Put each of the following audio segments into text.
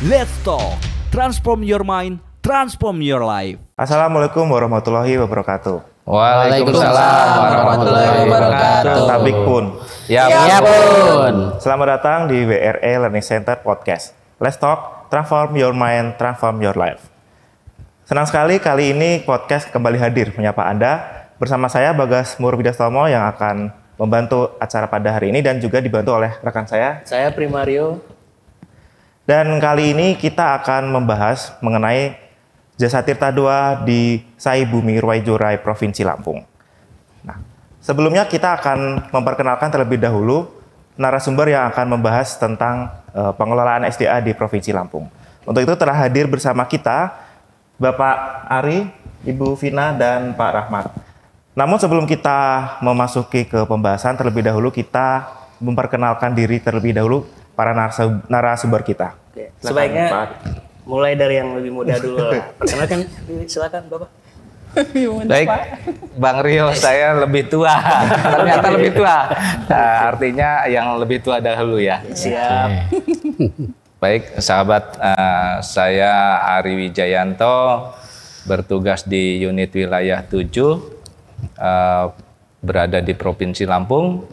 Let's talk. Transform your mind, transform your life. Assalamualaikum warahmatullahi wabarakatuh. Waalaikumsalam warahmatullahi wabarakatuh. Tabik pun. Ya pun. Selamat datang di WRE Learning Center Podcast. Let's talk, transform your mind, transform your life. Senang sekali kali ini podcast kembali hadir menyapa Anda bersama saya Bagas Murwidastomo yang akan membantu acara pada hari ini dan juga dibantu oleh rekan saya Primario. Dan kali ini kita akan membahas mengenai Jasa Tirta II di Sai Bumi Ruwajurai, Provinsi Lampung. Nah, sebelumnya kita akan memperkenalkan terlebih dahulu narasumber yang akan membahas tentang pengelolaan SDA di Provinsi Lampung. Untuk itu telah hadir bersama kita Bapak Ari, Ibu Vina, dan Pak Rahmat. Namun sebelum kita memasuki ke pembahasan, terlebih dahulu kita memperkenalkan diri terlebih dahulu para narasumber kita. Oke, sebaiknya mulai dari yang lebih muda dulu lah. Perkenalkan, silakan Bapak. Baik, Bang Rio, saya lebih tua. Ternyata lebih tua. Nah, artinya yang lebih tua dahulu ya. Siap. Baik, sahabat, saya Ari Wijayanto, bertugas di unit wilayah 7, berada di Provinsi Lampung,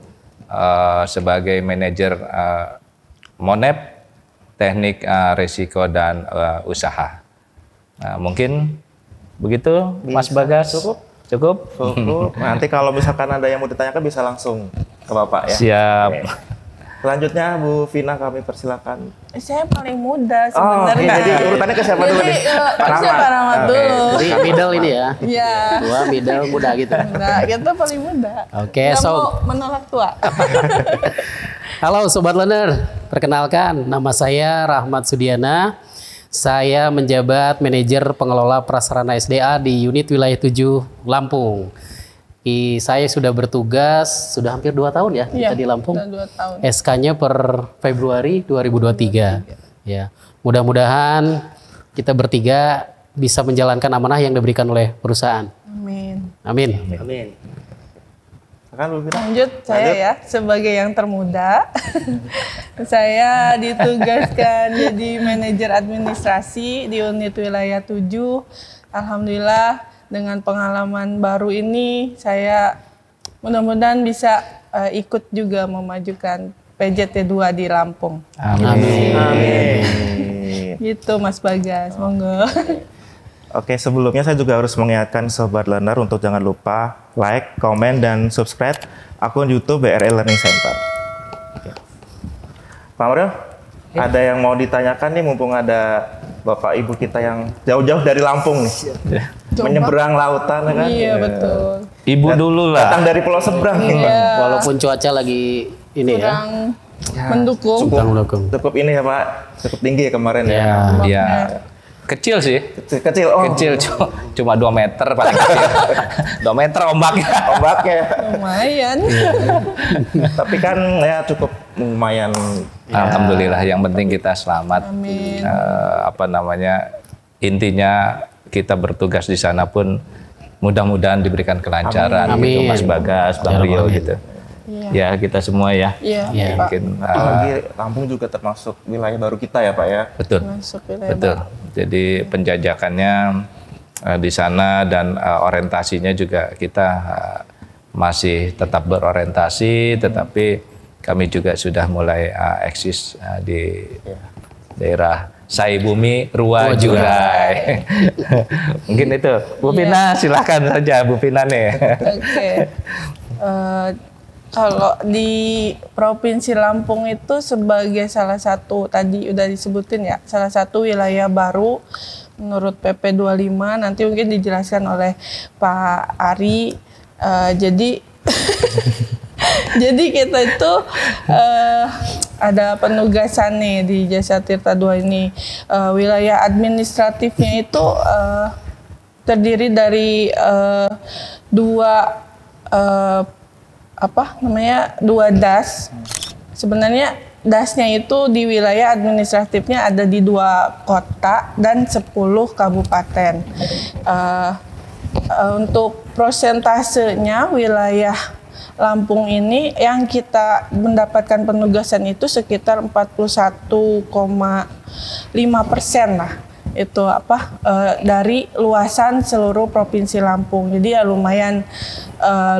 sebagai manajer Monep, teknik risiko dan usaha. Nah, mungkin begitu, Mas Bagas. Cukup. Nanti kalau misalkan ada yang mau ditanyakan bisa langsung ke Bapak ya. Siap. Oke. Selanjutnya Bu Vina kami persilakan. Saya paling muda sebenarnya. Oh, jadi urutannya ke siapa dulu nih? Pak Rahmat dulu. Jadi middle ini ya. Iya. Tua, middle, muda gitu. Nah, kita paling muda. Oke, Nggak so mau menolak tua. halo Sobat Learner, perkenalkan nama saya Rahmat Sudiana. Saya menjabat manajer pengelola prasarana SDA di unit wilayah 7 Lampung. Saya sudah bertugas sudah hampir 2 tahun ya, kita di Lampung. Sudah 2 tahun. SK-nya per Februari 2023. Ya, mudah-mudahan kita bertiga bisa menjalankan amanah yang diberikan oleh perusahaan. Amin. Amin. Amin. Silakan Bu Vina. Lanjut saya ya, sebagai yang termuda. Saya ditugaskan jadi manajer administrasi di unit wilayah 7. Alhamdulillah dengan pengalaman baru ini saya mudah-mudahan bisa ikut juga memajukan PJT 2 di Lampung. Amin. Amin. Gitu Mas Bagas, monggo. Oke, sebelumnya saya juga harus mengingatkan Sobat Learner untuk jangan lupa like, komen, dan subscribe akun YouTube WRE Learning Center. Oke. Pak Mario, ada yang mau ditanyakan nih mumpung ada Bapak Ibu kita yang jauh-jauh dari Lampung nih. Menyeberang lautan kan? Iya betul. Ibu dulu lah. Datang dari pulau seberang nih. Iya. Walaupun cuaca lagi ini Kurang ya. mendukung. Mendukung. Cukup ini ya Pak, cukup tinggi ya kemarin ya. Ya, kecil sih. Kecil, oh. Kecil, cuma 2 meter paling kecil. 2 meter ombaknya. Ombaknya. Lumayan. Tapi kan ya cukup lumayan. Alhamdulillah, yang penting kita selamat. Amin. Intinya kita bertugas di sana pun mudah-mudahan diberikan kelancaran. Amin. Gitu, Mas Bagas, Bang Rio Amin. gitu. Iya. Ya, kita semua ya. Iya, Pak. Mungkin Apalagi Lampung juga termasuk wilayah baru kita ya Pak ya. betul. Masuk wilayah Betul. Jadi penjajakannya di sana dan orientasinya juga kita masih tetap berorientasi, tetapi kami juga sudah mulai eksis di daerah Sai Bumi Ruwajurai. Mungkin itu. Bu Vina, silakan saja Bu Vina nih. Oke. Kalau di Provinsi Lampung itu sebagai salah satu, tadi udah disebutin ya, salah satu wilayah baru menurut PP 25, nanti mungkin dijelaskan oleh Pak Ari. Jadi kita itu ada penugasan nih di Jasa Tirta II ini. Wilayah administratifnya itu terdiri dari dua das. Sebenarnya dasnya itu di wilayah administratifnya ada di 2 kota dan 10 kabupaten. Untuk prosentasenya wilayah Lampung ini yang kita mendapatkan penugasan itu sekitar 41,5 lah itu dari luasan seluruh provinsi Lampung. Jadi ya lumayan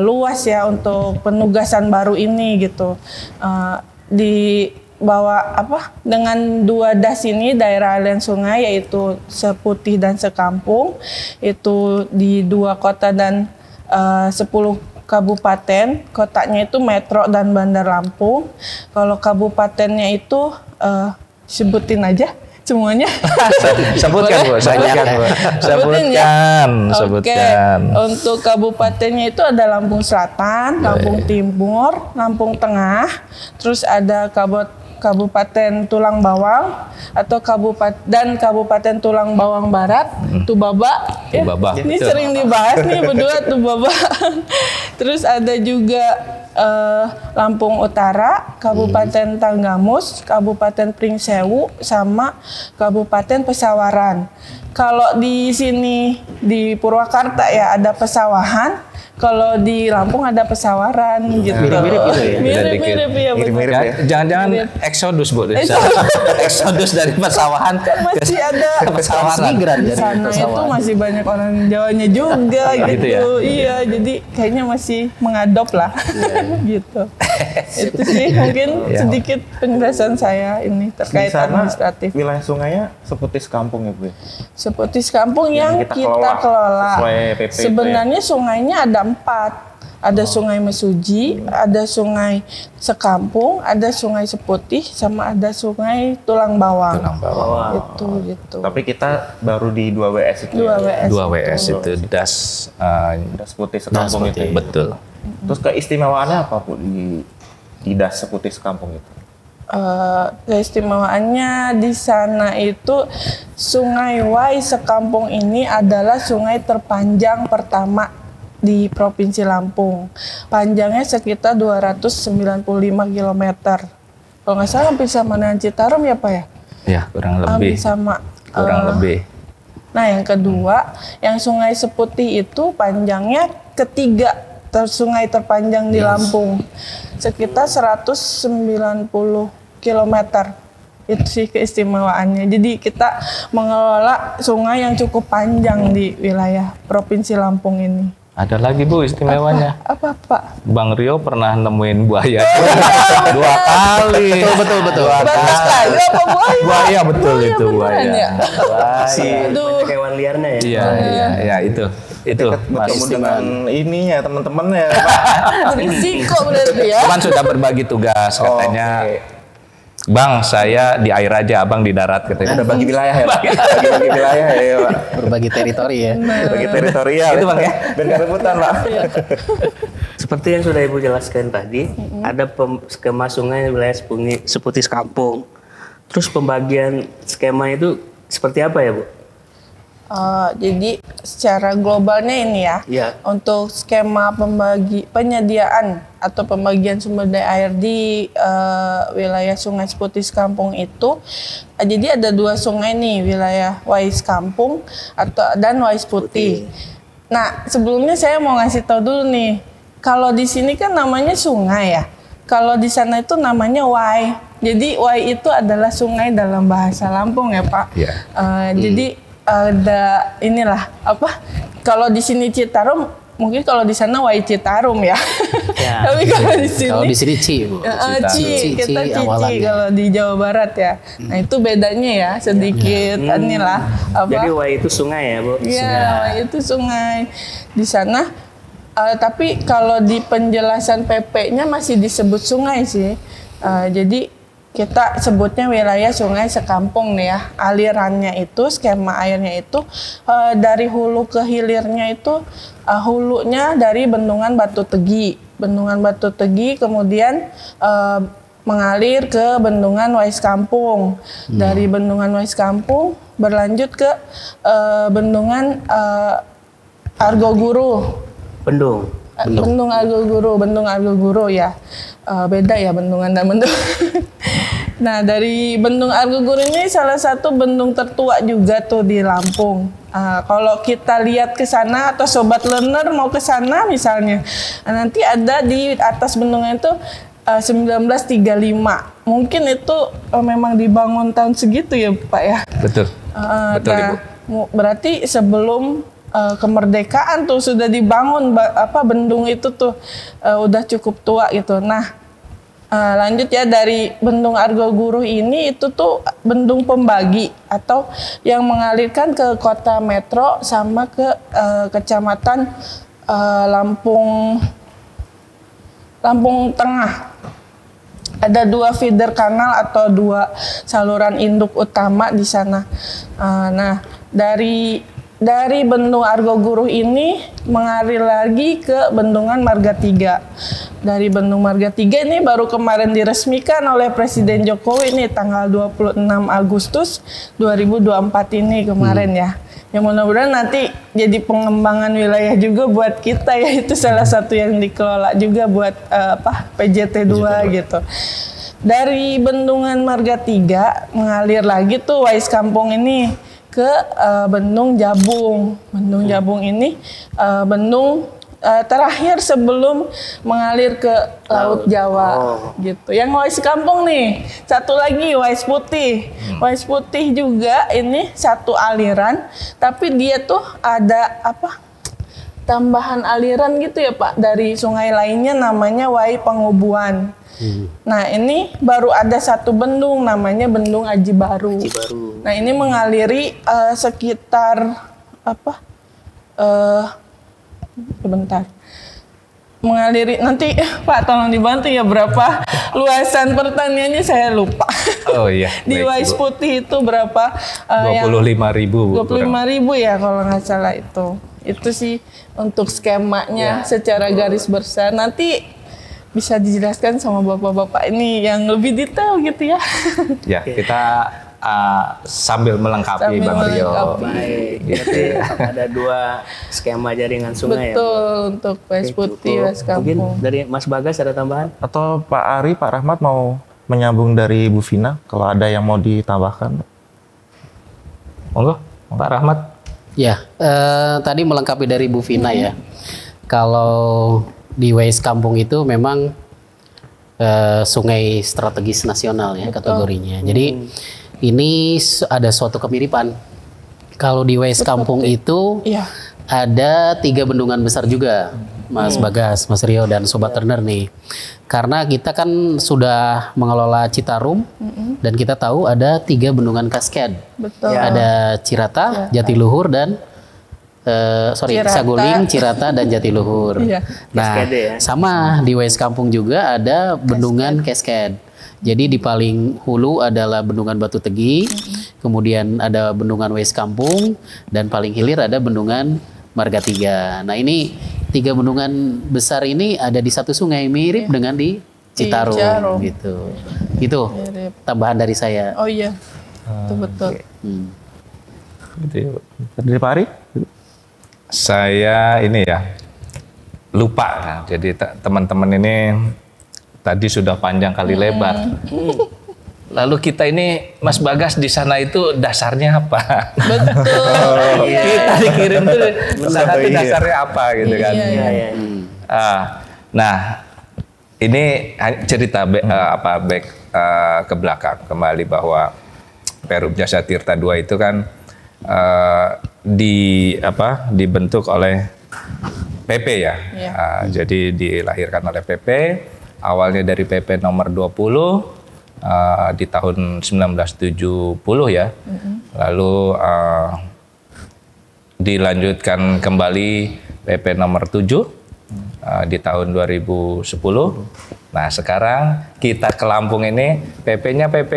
luas ya untuk penugasan baru ini gitu. Di bawah dengan 2 DAS ini, daerah aliran sungai, yaitu Seputih dan Sekampung, itu di 2 kota dan 10 kabupaten. Kotanya itu Metro dan Bandar Lampung. Kalau kabupatennya itu sebutin aja semuanya. Sebutkan Bu, sebutkan. Untuk kabupatennya itu ada Lampung Selatan, Lampung Timur, Lampung Tengah, terus ada Kabupaten Tulang Bawang atau Kabupaten Tulang Bawang Barat, Tubaba. Tubaba. Ini sering dibahas nih berdua, Tubaba. Terus ada juga Lampung Utara, Kabupaten Tanggamus, Kabupaten Pringsewu, sama Kabupaten Pesawaran. Kalau di sini di Purwakarta ya ada Pesawahan, kalau di Lampung ada Pesawaran gitu. Mirip-mirip gitu ya? Mirip-mirip ya. Mirip-mirip ya. Jangan-jangan Exodus Bu. Exodus dari pesawahan Masih ada pesawaran. di sana itu masih banyak orang Jawanya juga gitu. ya? Iya, jadi kayaknya masih mengadop lah gitu. Itu sih mungkin sedikit penjelasan saya ini terkait Di sana administratif. wilayah sungainya Seputih Sekampung ya Bu. Seputih Sekampung yang kita kelola. sesuai PP itu ya? Sebenarnya sungainya ada 4. Ada Sungai Mesuji, ada Sungai Sekampung, ada Sungai Seputih, sama ada Sungai Tulang Bawang. Gitu. Tapi kita baru di 2 WS itu. 2 WS. 2 WS itu DAS. Das Putih Sekampung itu. Betul. Terus keistimewaannya apa Bu di Das Seputih Sekampung itu? Keistimewaannya di sana itu Sungai Wai Sekampung ini adalah sungai terpanjang pertama di Provinsi Lampung. Panjangnya sekitar 295 km. Kalau nggak salah hampir sama dengan Citarum ya Pak ya? Ya, kurang Hampir lebih. sama. Kurang lebih. Nah yang kedua, yang Sungai Seputih itu panjangnya ketiga sungai terpanjang di Lampung. Sekitar 190 km. Itu sih keistimewaannya. Jadi kita mengelola sungai yang cukup panjang di wilayah Provinsi Lampung ini. Ada lagi Bu istimewanya. Apa Pak? Bang Rio pernah nemuin buaya 2 kali. Betul. Batas kayu apa buaya? Buaya betul itu beneran buaya. ya? Banyak hewan liarnya ya. Iya itu Mas. Ketemu dengan ini ya teman-teman ya Pak. Berisiko berarti ya? Cuman sudah berbagi tugas katanya. Oke. Bang, saya di air aja, abang di darat katanya. Udah bagi wilayah ya Pak. Bagi wilayah ya Pak. Berbagi teritori ya. Bagi teritorial. Itu Bang ya. Dan gak rebutan Pak. Seperti yang sudah Ibu jelaskan tadi, ada skema sungai wilayah Seputih Sekampung. Terus pembagian skema itu seperti apa ya Bu? Jadi secara globalnya ini ya, untuk skema penyediaan atau pembagian sumber daya air di wilayah Sungai Seputih Sekampung itu, jadi ada 2 sungai nih, wilayah Wai Sekampung dan Wai Seputih. Nah sebelumnya saya mau ngasih tahu dulu nih, kalau di sini kan namanya sungai ya, kalau di sana itu namanya Wai. Jadi Wai itu adalah sungai dalam bahasa Lampung ya Pak. Jadi ada inilah kalau di sini Citarum, mungkin kalau di sana Wai Citarum ya. Tapi kalau di sini Ci Bu. Ci, kita Cici kalau di Jawa Barat ya. Nah itu bedanya ya sedikit inilah Jadi Wai itu sungai ya Bu? Iya, Wai itu sungai di sana. Tapi kalau di penjelasan PP-nya masih disebut sungai sih. Jadi kita sebutnya wilayah Sungai Sekampung nih ya. Alirannya itu, skema airnya itu dari hulu ke hilirnya itu, hulunya dari Bendungan Batu Tegi. Bendungan Batu Tegi kemudian mengalir ke Bendungan Wai Sekampung. Dari Bendungan Wai Sekampung berlanjut ke Bendungan Argoguru. Bendung Argoguru ya. Beda ya bendungan dan bendung. Nah dari Bendung Argoguru ini salah satu bendung tertua juga tuh di Lampung. Kalau kita lihat ke sana atau sobat learner mau ke sana misalnya, nanti ada di atas bendungan itu 1935. Mungkin itu memang dibangun tahun segitu ya Pak ya. Betul. Betul Ibu. Berarti sebelum kemerdekaan tuh sudah dibangun bendung itu tuh udah cukup tua gitu. Nah, lanjut ya, dari Bendung Argoguru ini itu tuh bendung pembagi atau yang mengalirkan ke kota Metro sama ke kecamatan Lampung Tengah. Ada 2 feeder kanal atau 2 saluran induk utama di sana. Nah, dari Bendung Argoguru ini mengalir lagi ke Bendungan Marga 3. Dari Bendung Marga 3 ini baru kemarin diresmikan oleh Presiden Jokowi ini tanggal 26 Agustus 2024 ini kemarin ya. Yang mudah-mudahan nanti jadi pengembangan wilayah juga buat kita ya, itu salah satu yang dikelola juga buat PJT 2 gitu. Dari Bendungan Marga 3 mengalir lagi tuh Wais Kampung ini ke Bendung Jabung. Bendung Jabung ini bendung terakhir sebelum mengalir ke Laut Jawa gitu. Yang Wais Kampung nih, satu lagi Wais Putih. Wais Putih juga ini satu aliran, tapi dia tuh ada tambahan aliran gitu ya Pak dari sungai lainnya namanya Wai Pengubuan. Nah, ini baru ada satu bendung namanya Bendung Aji Baru. Nah, ini mengaliri sekitar sebentar. Mengaliri nanti Pak tolong dibantu ya, berapa luasan pertaniannya saya lupa. Oh iya. Di Wais Putih itu berapa? 25.000. 25.000 ya kalau nggak salah itu. Itu sih untuk skemanya secara garis besar. Nanti bisa dijelaskan sama bapak-bapak ini yang lebih detail gitu ya. Ya, kita sambil melengkapi Bang Rio. Baik, gitu. Ada 2 skema jaringan sungai. Betul, untuk Wais Putih, Wais Mungkin Kampung. dari Mas Bagas ada tambahan? Atau Pak Ari, Pak Rahmat mau menyambung dari Bu Vina kalau ada yang mau ditambahkan? Monggo, Pak Rahmat. Ya, tadi melengkapi dari Bu Vina ya. Kalau di Wais Kampung itu memang sungai strategis nasional ya kategorinya. Jadi ini ada suatu kemiripan. Kalau di Wais Kampung itu ada 3 bendungan besar juga, Mas Bagas, Mas Rio, dan Sobat Turner nih. Karena kita kan sudah mengelola Citarum dan kita tahu ada 3 bendungan Cascade. Betul. Ada Cirata, Jatiluhur, dan Saguling, Cirata, dan Jatiluhur. Nah, sama di Wais Kampung juga ada bendungan Cascade. Jadi di paling hulu adalah Bendungan Batu Tegi, kemudian ada Bendungan Wais Kampung, dan paling hilir ada Bendungan Marga 3. Nah, ini 3 bendungan besar ini ada di satu sungai, mirip dengan di Citarum gitu. Itu tambahan dari saya. Oh iya, itu betul. Gitu ya. Dari Pak Ari? Saya ini ya lupa. Nah, jadi teman-teman ini tadi sudah panjang kali lebar. Lalu kita ini Mas Bagas di sana itu dasarnya apa? Betul. Kita dikirim tuh sana tuh dasarnya apa gitu kan? Nah, ini cerita back ke belakang kembali bahwa Perum Jasa Tirta II itu kan dibentuk oleh PP ya. Jadi dilahirkan oleh PP, awalnya dari PP nomor 20 di tahun 1970 ya. Lalu dilanjutkan kembali PP nomor 7 di tahun 2010. Nah, sekarang kita ke Lampung ini PP-nya PP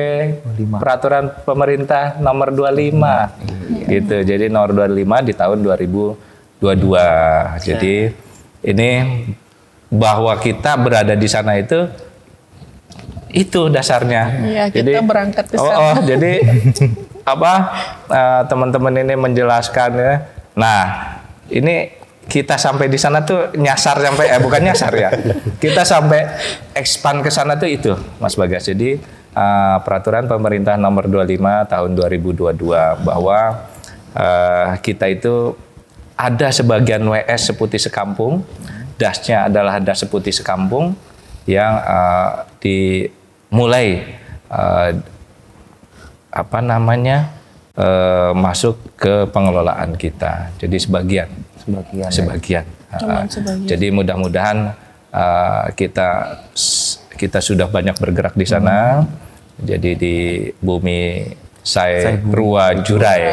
Peraturan Pemerintah nomor 25 gitu. Jadi nomor 25 di tahun 2022. Jadi ini bahwa kita berada di sana itu dasarnya. Iya, kita jadi, berangkat ke sana. Jadi teman-teman ini menjelaskan ya. Nah, ini kita sampai di sana tuh nyasar sampai bukan nyasar ya. Kita sampai expand ke sana tuh itu, Mas Bagas. Jadi Peraturan Pemerintah nomor 25 tahun 2022 bahwa kita itu ada sebagian WS Seputih Sekampung, dasnya adalah Das Seputih Sekampung, yang dimulai masuk ke pengelolaan kita. Jadi sebagian. Sebagian. Cuman sebagian. Jadi mudah-mudahan kita sudah banyak bergerak di sana. Jadi di bumi Sai Rua Jurai.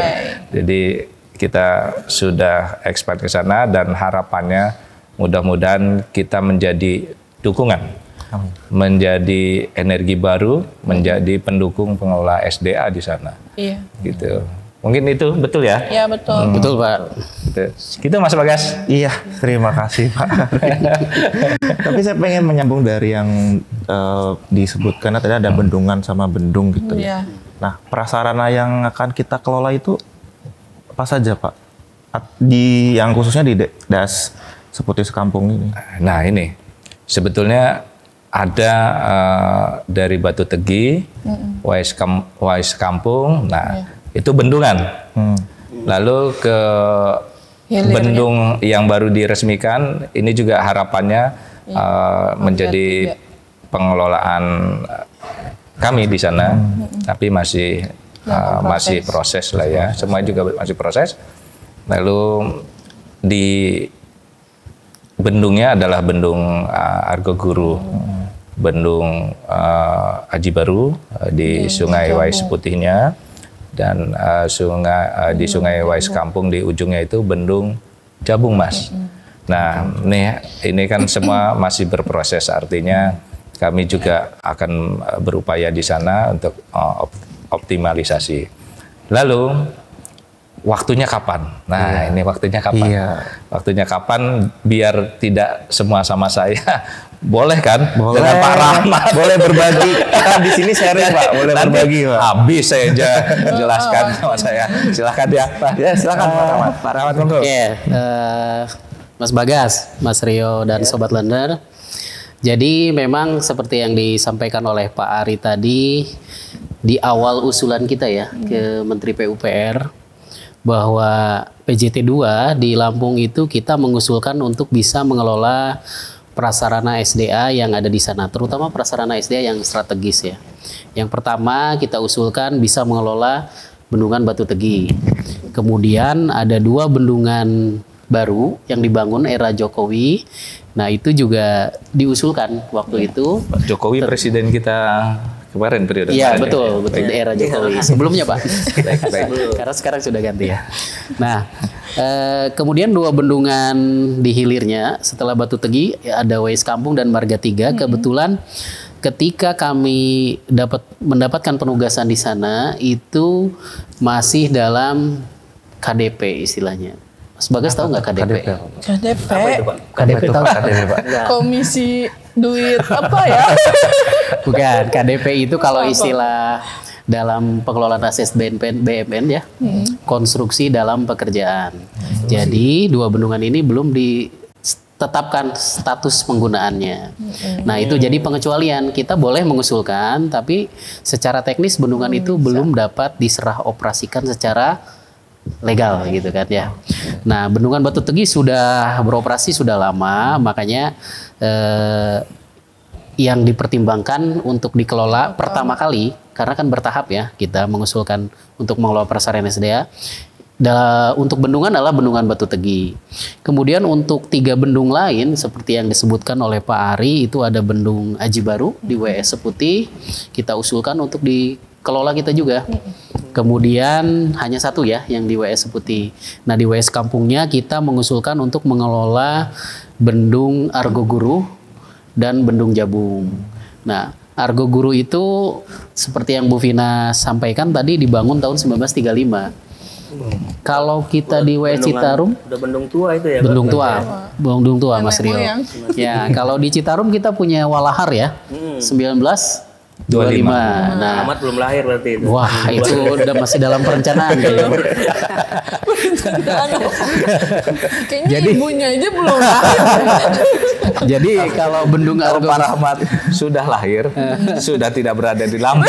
Jadi kita sudah expand ke sana dan harapannya mudah-mudahan kita menjadi dukungan, menjadi energi baru, menjadi pendukung pengelola SDA di sana. Iya. Gitu. Mungkin itu betul ya? Iya betul. Betul Pak. Gitu Mas Bagas. Iya, terima kasih Pak. Tapi saya pengen menyambung dari yang disebutkan tadi ada bendungan sama bendung gitu ya. Iya. Nah, prasarana yang akan kita kelola itu apa saja Pak? Yang khususnya di Das Seputis Kampung ini. Nah ini sebetulnya ada dari Batu Tegi, Wais Kampung. Nah itu bendungan. Lalu ke bendung yang baru diresmikan, ini juga harapannya menjadi pengelolaan kami di sana, tapi masih proses lah ya. Semua juga masih proses. Lalu di bendungnya adalah bendung Argoguru, bendung Aji Baru di Sungai Wais Putihnya, dan di Sungai Wais Kampung di ujungnya itu bendung Jabung Mas. Nah ini kan semua masih berproses, artinya kami juga akan berupaya di sana untuk optimalisasi. Lalu waktunya kapan? Nah ini waktunya kapan? Waktunya kapan biar tidak semua sama saya. Boleh kan? Boleh. Dengan Pak Rahmat. Boleh berbagi. Kita di sini sharing Pak. Boleh berbagi Pak. Habis saya jelaskan sama saya. Silakan ya Pak. Ya silakan Pak Rahmat. Pak Rahmat monggo. Mas Bagas, Mas Rio dan Sobat Lender. Jadi memang seperti yang disampaikan oleh Pak Ari tadi di awal usulan kita ya ke Menteri PUPR bahwa PJT 2 di Lampung itu kita mengusulkan untuk bisa mengelola prasarana SDA yang ada di sana, terutama prasarana SDA yang strategis ya. Yang pertama kita usulkan bisa mengelola bendungan Batu Tegi. Kemudian ada 2 bendungan baru yang dibangun era Jokowi. Nah itu juga diusulkan waktu itu. Pak Jokowi presiden kita kemarin periode. Iya betul di era Jokowi. Sebelumnya Pak. Baik. Karena sekarang sudah ganti ya. Nah kemudian 2 bendungan di hilirnya setelah Batu Tegi ada Wais Kampung dan Marga 3. Kebetulan ketika kami mendapatkan penugasan di sana itu masih dalam KDP istilahnya. Mas Bagas tahu nggak KDP? KDP tahu Pak? Komisi duit apa ya? Bukan, KDP itu kalau istilah dalam pengelolaan aset BUMN ya, konstruksi dalam pekerjaan. Jadi 2 bendungan ini belum ditetapkan status penggunaannya. Nah itu jadi pengecualian, kita boleh mengusulkan, tapi secara teknis bendungan itu belum dapat diserah operasikan secara legal gitu kan ya. Nah bendungan Batu Tegi sudah beroperasi sudah lama, makanya yang dipertimbangkan untuk dikelola pertama kali, karena kan bertahap ya, kita mengusulkan untuk mengelola prasarana SDA. Untuk bendungan adalah bendungan Batu Tegi. Kemudian untuk 3 bendung lain seperti yang disebutkan oleh Pak Ari, itu ada bendung Aji Baru di WS Seputih, kita usulkan untuk dikelola kita juga. Kemudian hanya 1 ya yang di WS Seputih. Nah di WS Kampungnya kita mengusulkan untuk mengelola bendung Argoguru dan bendung Jabung. Nah Argoguru itu seperti yang Bu Vina sampaikan tadi dibangun tahun 1935. Kalau kita di WS Citarum, udah bendung tua itu ya. Bendung tua Mas Rio. Ya, kalau di Citarum kita punya Walahar ya, 1925. Nah, Amat belum lahir berarti itu. Wah, itu udah masih dalam perencanaan kayaknya. Kayaknya Jadi- ibunya aja belum lahir. Jadi kalau bendung Kalau Pak Argoguru Rahmat sudah lahir, sudah tidak berada di Lampung.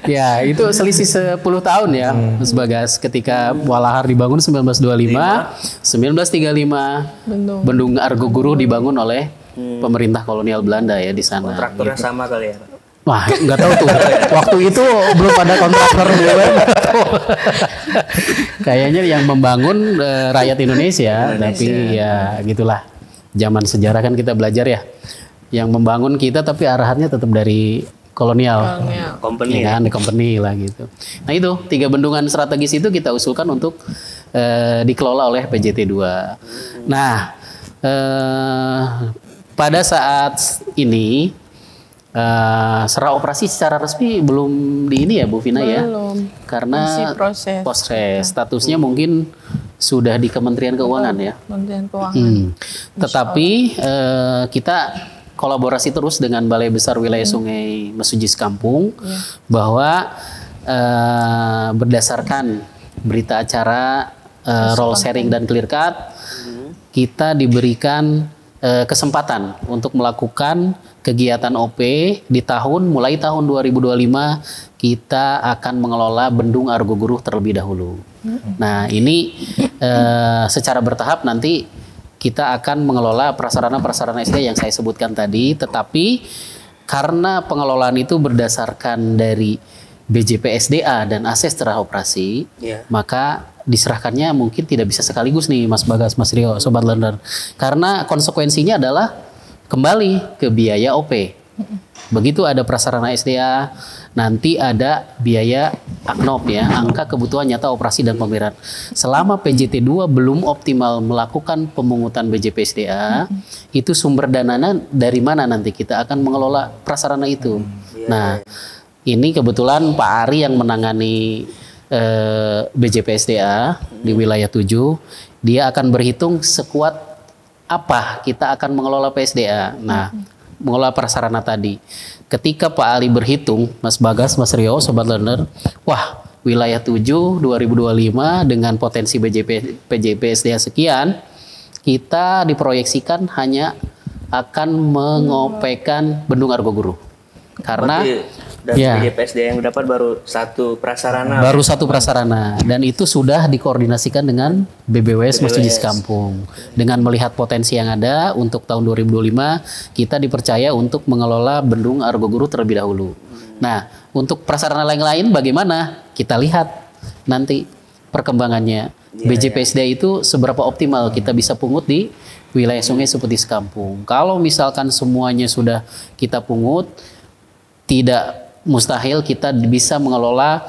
ya itu selisih 10 tahun ya Mas Bagas, ketika Walahar dibangun 1925, 1935 Bendung. Bendung Argoguru dibangun oleh pemerintah kolonial Belanda ya di sana. Kontraktornya gitu. sama kali ya Pak? Wah, nggak tahu tuh. Waktu itu belum ada kontraktor BUMN. Kayaknya yang membangun rakyat Indonesia, tapi ya gitulah. Zaman sejarah kan kita belajar ya. Yang membangun kita tapi arahannya tetap dari kolonial. Company Ya kan, di company lah gitu. Nah itu 3 bendungan strategis itu kita usulkan untuk dikelola oleh PJT 2. Nah, pada saat ini serah operasi secara resmi belum di ini ya Bu Vina ya, karena Masih proses. statusnya mungkin sudah di Kementerian Keuangan ya. Kementerian Keuangan. Tetapi kita kolaborasi terus dengan Balai Besar Wilayah Sungai Mesujis Kampung bahwa berdasarkan berita acara roll sharing dan clear cut, kita diberikan kesempatan untuk melakukan kegiatan OP di mulai tahun 2025 kita akan mengelola Bendung Argoguru terlebih dahulu. Nah ini secara bertahap nanti kita akan mengelola prasarana-prasarana SD yang saya sebutkan tadi, tetapi karena pengelolaan itu berdasarkan dari BJPSDA dan ASES setelah operasi, maka diserahkannya mungkin tidak bisa sekaligus nih Mas Bagas, Mas Rio, Sobat Learner. Karena konsekuensinya adalah kembali ke biaya OP. Begitu ada prasarana SDA, nanti ada biaya AKNOP ya, angka kebutuhan nyata operasi dan pemeliharaan. Selama PJT 2 belum optimal melakukan pemungutan BJP SDA, itu sumber dananya dari mana nanti kita akan mengelola prasarana itu. Nah, ini kebetulan Pak Ari yang menangani BJP SDA di wilayah 7, dia akan berhitung sekuat apa kita akan mengelola PSDA. Nah, mengelola prasarana tadi. Ketika Pak Ali berhitung, Mas Bagas, Mas Rio, Sobat Learner, wah wilayah 7 2025 dengan potensi PJP SDA sekian, kita diproyeksikan hanya akan mengopekan Bendung Argoguru. Karena dari BJPSDA yang dapat baru satu prasarana. Baru satu prasarana, dan itu sudah dikoordinasikan dengan BBWS Mesujis Kampung. Dengan melihat potensi yang ada untuk tahun 2025, kita dipercaya untuk mengelola Bendung Argoguru terlebih dahulu. Nah, untuk prasarana lain-lain bagaimana? Kita lihat nanti perkembangannya. BJPSDA itu seberapa optimal kita bisa pungut di wilayah Sungai Seputis Kampung. Kalau misalkan semuanya sudah kita pungut, tidak mustahil kita bisa mengelola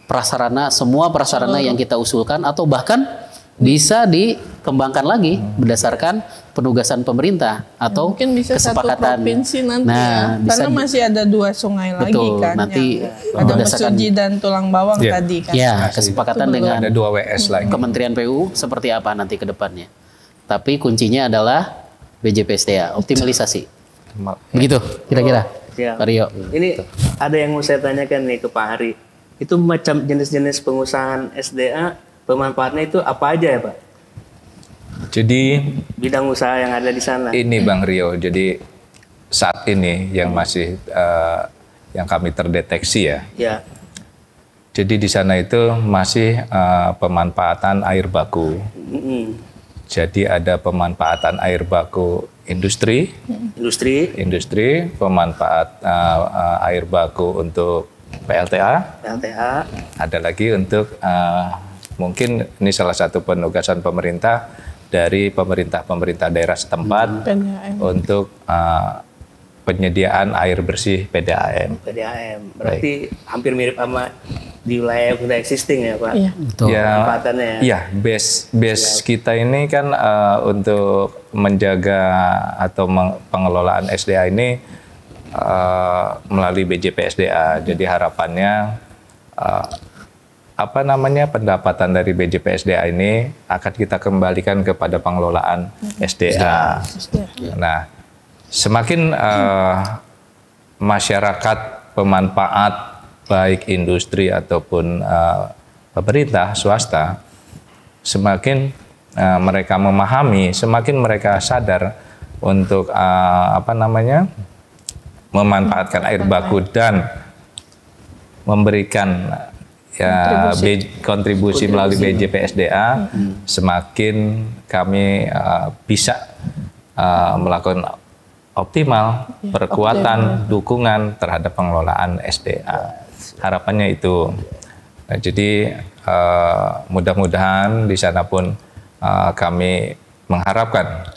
prasarana, semua prasarana yang kita usulkan, atau bahkan bisa dikembangkan lagi berdasarkan penugasan pemerintah atau mungkin bisa kesepakatan. Satu provinsi nanti ya, bisa karena masih ada 2 sungai lagi kan. Nanti ada Mesuji dan Tulang Bawang tadi kan. Ya, kesepakatan dengan ada 2 WS lagi. Kementerian PU seperti apa nanti ke depannya. Tapi kuncinya adalah BJPSDA, optimalisasi. Begitu kira-kira. Pak Rio. Ini ada yang mau saya tanyakan nih ke Pak Hari. Itu macam jenis-jenis pengusahaan SDA, pemanfaatnya itu apa aja ya Pak? Jadi bidang usaha yang ada di sana. Ini Bang Rio, jadi saat ini yang masih yang kami terdeteksi ya. Ya. Jadi di sana itu masih pemanfaatan air baku. Jadi ada pemanfaatan air baku industri, pemanfaat air baku untuk PLTA, ada lagi untuk mungkin ini salah satu penugasan pemerintah dari pemerintah daerah setempat untuk penyediaan air bersih PDAM. Berarti hampir mirip sama di wilayah yang sudah existing ya Pak? Iya. Pemanfaatannya ya? Iya, base kita ini kan untuk menjaga atau pengelolaan SDA ini melalui BJPSDA. Jadi harapannya pendapatan dari BJPSDA ini akan kita kembalikan kepada pengelolaan SDA. Nah, semakin masyarakat pemanfaat baik industri ataupun pemerintah swasta, semakin mereka memahami, semakin mereka sadar untuk memanfaatkan air baku dan memberikan kontribusi melalui BJPSDA, semakin kami bisa melakukan optimal, perkuatan, dukungan terhadap pengelolaan SDA. Harapannya itu. Nah, jadi mudah-mudahan di sana pun kami mengharapkan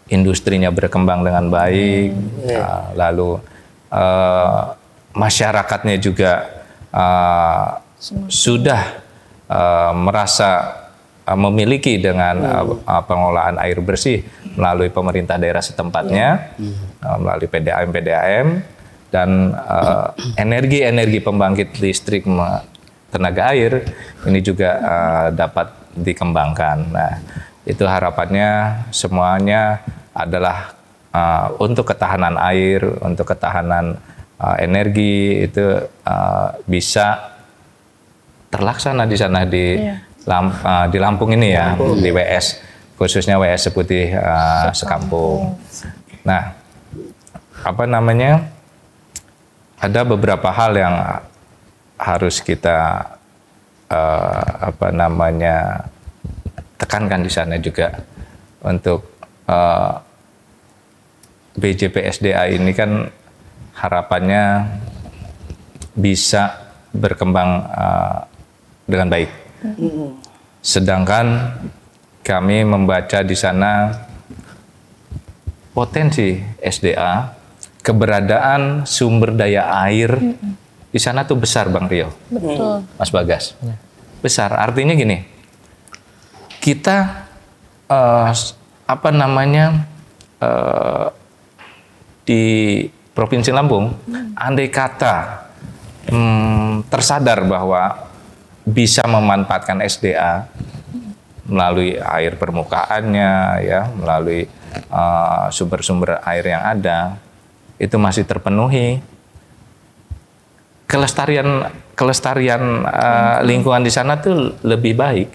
industrinya berkembang dengan baik, lalu masyarakatnya juga sudah merasa memiliki dengan pengelolaan air bersih melalui pemerintah daerah setempatnya, melalui PDAM dan energi pembangkit listrik tenaga air ini juga dapat dikembangkan. Nah, itu harapannya semuanya adalah untuk ketahanan air, untuk ketahanan energi itu bisa terlaksana di sana di Lampung ini ya, di WS, khususnya WS Seputih Sekampung. Nah, ada beberapa hal yang harus kita tekankan di sana juga untuk BJPSDA ini kan harapannya bisa berkembang dengan baik. Sedangkan kami membaca di sana potensi SDA, keberadaan sumber daya air di sana tuh besar, Bang Rio. Betul. Mas Bagas. Besar. Artinya gini, kita di Provinsi Lampung, andai kata tersadar bahwa bisa memanfaatkan SDA melalui air permukaannya, ya, melalui sumber-sumber air yang ada, itu masih terpenuhi. Kelestarian lingkungan di sana tuh lebih baik,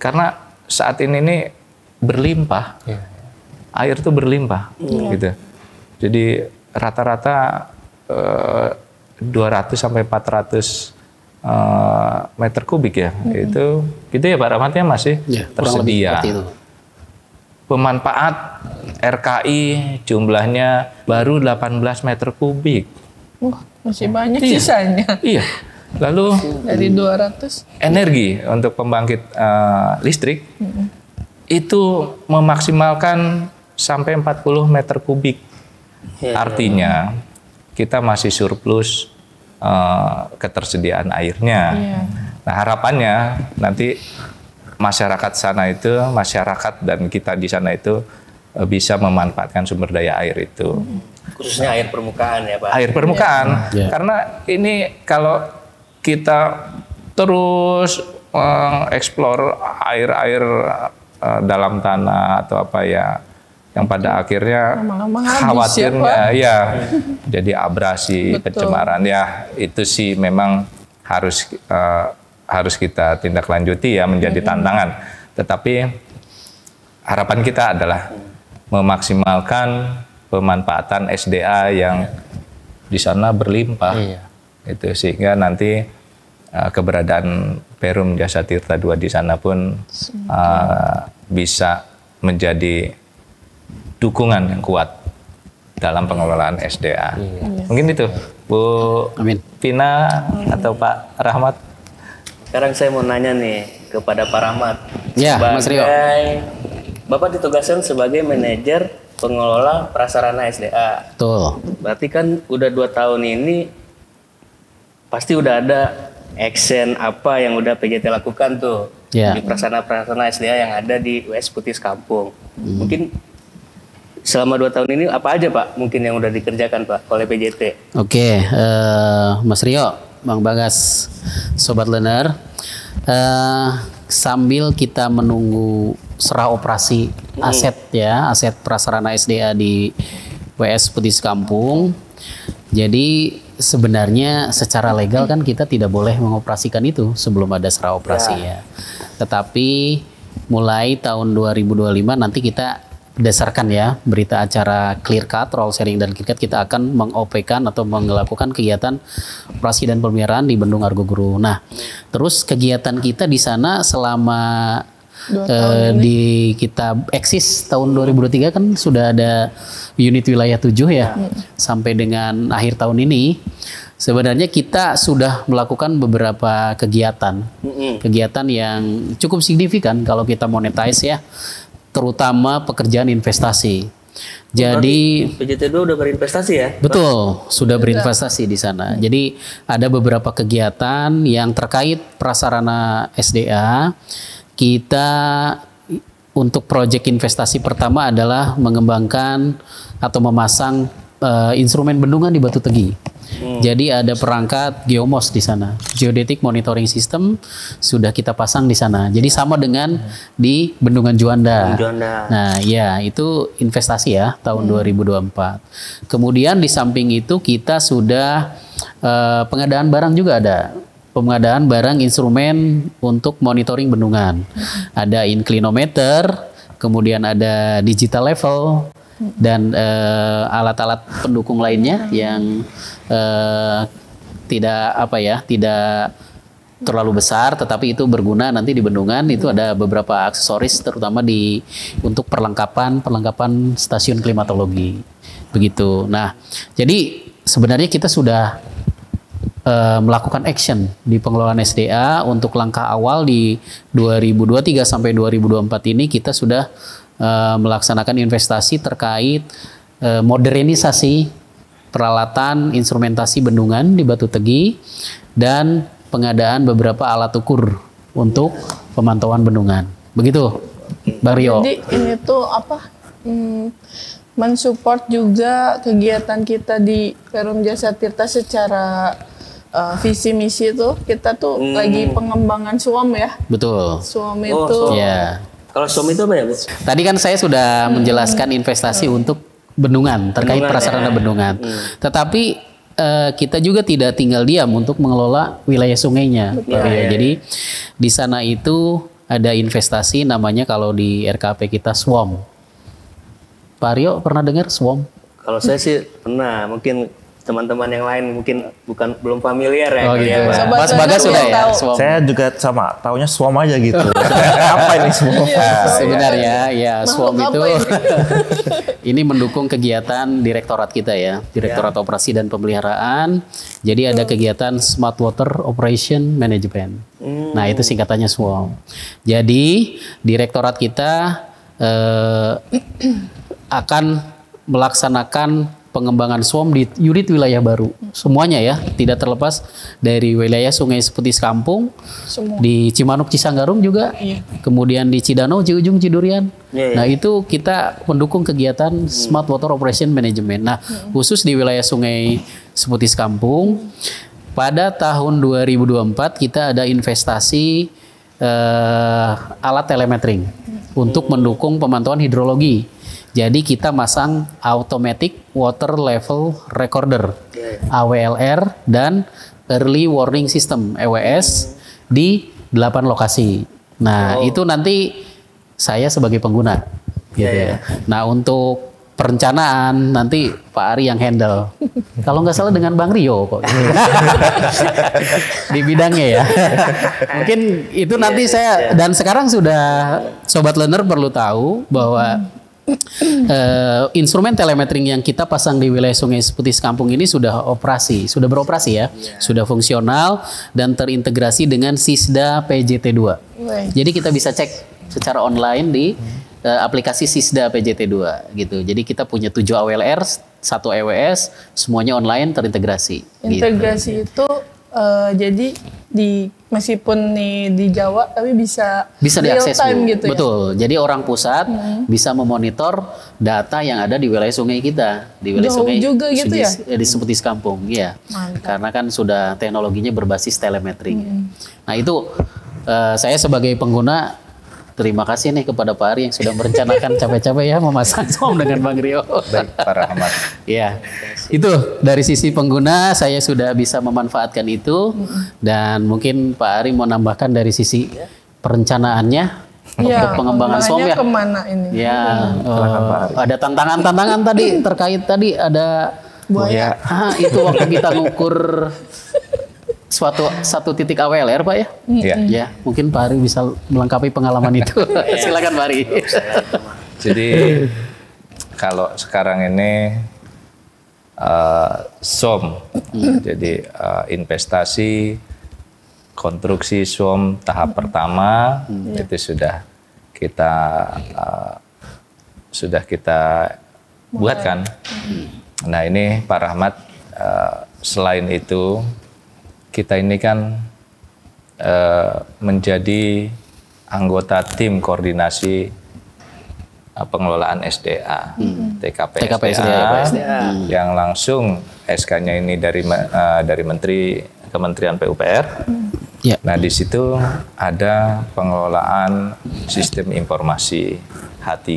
karena saat ini berlimpah, air tuh berlimpah, gitu. Jadi rata-rata 200 sampai 400 meter kubik ya, itu gitu ya Pak Rahmatnya masih tersedia. Pemanfaat RKI jumlahnya baru 18 meter kubik. Masih banyak sisanya. Iya. Lalu dari 200 energi untuk pembangkit listrik itu memaksimalkan sampai 40 meter kubik. Artinya kita masih surplus ketersediaan airnya. Nah, harapannya nanti masyarakat dan kita di sana itu bisa memanfaatkan sumber daya air itu. Khususnya air permukaan ya Pak? Air permukaan. Karena ini kalau kita terus mengeksplor air-air dalam tanah atau apa ya, yang pada akhirnya khawatirnya jadi abrasi, pencemaran ya, itu sih memang harus kita tindak lanjuti ya, menjadi tantangan. Tetapi harapan kita adalah memaksimalkan pemanfaatan SDA yang di sana berlimpah, itu sehingga nanti keberadaan Perum Jasa Tirta II di sana pun bisa menjadi dukungan yang kuat dalam pengelolaan SDA. Mungkin itu, Bu Vina atau Pak Rahmat. Sekarang saya mau nanya nih kepada Pak Rahmat. Ya, Mas Rio. Bapak ditugaskan sebagai manajer pengelola prasarana SDA. Betul. Berarti kan udah 2 tahun ini pasti udah ada action apa yang udah PJT lakukan tuh di prasarana SDA yang ada di WS Seputih Sekampung. Mungkin selama 2 tahun ini apa aja Pak mungkin yang udah dikerjakan Pak oleh PJT? Oke, Mas Rio, Bang Bagas, Sobat Learner, sambil kita menunggu serah operasi aset prasarana SDA di WS Seputih Sekampung. Jadi sebenarnya secara legal kan kita tidak boleh mengoperasikan itu sebelum ada serah operasi ya. Tetapi mulai tahun 2025 nanti kita berdasarkan ya berita acara Clear Cut, Roll Sharing dan Clear Cut, kita akan meng-OP-kan atau melakukan kegiatan operasi dan pemeliharaan di Bendung Argoguru. Nah, terus kegiatan kita di sana selama di kita eksis tahun 2023 kan sudah ada unit wilayah 7 ya. Sampai dengan akhir tahun ini sebenarnya kita sudah melakukan beberapa kegiatan. Kegiatan yang cukup signifikan kalau kita monetize ya. Terutama pekerjaan investasi. Jadi PJT2 udah berinvestasi ya? Betul, sudah berinvestasi di sana. Jadi ada beberapa kegiatan yang terkait prasarana SDA. Kita untuk proyek investasi pertama adalah mengembangkan atau memasang instrumen bendungan di Batu Tegi. Jadi ada perangkat geomos di sana, geodetic monitoring system sudah kita pasang di sana. Jadi sama dengan di Bendungan Juanda. Nah, ya itu investasi ya tahun 2024. Kemudian di samping itu kita sudah pengadaan barang juga ada. Pengadaan barang instrumen untuk monitoring bendungan. Ada inclinometer, kemudian ada digital level, dan alat-alat pendukung lainnya yang tidak terlalu besar, tetapi itu berguna nanti di bendungan. Itu ada beberapa aksesoris terutama untuk perlengkapan stasiun klimatologi begitu. Nah, jadi sebenarnya kita sudah melakukan action di pengelolaan SDA untuk langkah awal di 2023 sampai 2024 ini kita sudah melaksanakan investasi terkait modernisasi peralatan instrumentasi bendungan di Batu Tegi dan pengadaan beberapa alat ukur untuk pemantauan bendungan. Begitu, Bang Rio. Jadi ini tuh mensupport juga kegiatan kita di Perum Jasa Tirta secara visi misi itu kita tuh lagi pengembangan SWAM ya. Betul. SWAM itu. Ya. Kalau SWAM itu apa ya, Bu? Tadi kan saya sudah menjelaskan investasi untuk bendungan, terkait prasarana bendungan. Tetapi kita juga tidak tinggal diam untuk mengelola wilayah sungainya. Jadi di sana itu ada investasi namanya kalau di RKP kita SWAM. Pak Rio pernah dengar SWAM? Kalau saya sih pernah, mungkin teman-teman yang lain mungkin belum familiar ya. Oh gitu. Ya. Mas Bagas sudah ya SWAM. Saya juga sama, taunya SWAM aja gitu. Apa ini SWAM? Sebenarnya ya SWAM itu ini mendukung kegiatan direktorat kita ya, Direktorat Operasi dan Pemeliharaan. Jadi ada kegiatan Smart Water Operation Management. Nah, itu singkatannya SWAM. Jadi direktorat kita akan melaksanakan pengembangan SWAM di unit wilayah baru. Semuanya ya, tidak terlepas dari wilayah Sungai Seputis Kampung, di Cimanuk Cisanggarung juga, kemudian di Cidanau, Ciujung, Cidurian. Nah, itu kita mendukung kegiatan Smart Water Operation Management. Nah, khusus di wilayah Sungai Seputis Kampung, pada tahun 2024 kita ada investasi alat telemetering untuk mendukung pemantauan hidrologi. Jadi kita masang Automatic Water Level Recorder (AWLR) dan Early Warning System (EWS) di 8 lokasi. Nah, itu nanti saya sebagai pengguna gitu ya. Nah, untuk perencanaan nanti Pak Ari yang handle. Kalau nggak salah dengan Bang Rio kok. Di bidangnya ya. Mungkin itu nanti saya, dan sekarang sudah Sobat Learner perlu tahu bahwa instrumen telemetering yang kita pasang di wilayah Sungai Seputis Kampung ini sudah beroperasi ya, sudah fungsional dan terintegrasi dengan Sisda PJT2. Jadi kita bisa cek secara online di aplikasi Sisda PJT2 gitu. Jadi kita punya 7 AWLR, 1 EWS, semuanya online terintegrasi. Integrasi itu jadi meskipun di Jawa tapi bisa diakses time gitu. Betul. Ya? Jadi orang pusat bisa memonitor data yang ada di wilayah sungai kita, di wilayah sungai juga gitu ya? Di Seputis Kampung, ya. Karena kan sudah teknologinya berbasis telemetri. Nah, itu saya sebagai pengguna terima kasih nih kepada Pak Ari yang sudah merencanakan capek-capek ya memasang SWAM dengan Bang Rio. Baik, Pak Rahmat. Ya, itu dari sisi pengguna saya sudah bisa memanfaatkan itu, dan mungkin Pak Ari mau nambahkan dari sisi perencanaannya untuk pengembangan SWAM ya. Kemana ini? Ya, ada tantangan-tantangan tadi terkait tadi ada buaya. Itu waktu kita ngukur satu titik AWLR Pak ya? Iya. Ya, mungkin Pak Ari bisa melengkapi pengalaman itu. Silakan Pak Ari. Jadi kalau sekarang ini SOM, jadi investasi konstruksi SOM tahap pertama itu sudah kita buatkan. Nah ini Pak Rahmat, selain itu kita ini kan menjadi anggota tim koordinasi pengelolaan SDA, TKP SDA, yang langsung SK-nya ini dari Kementerian PUPR. Ya. Nah di situ ada pengelolaan sistem informasi H3,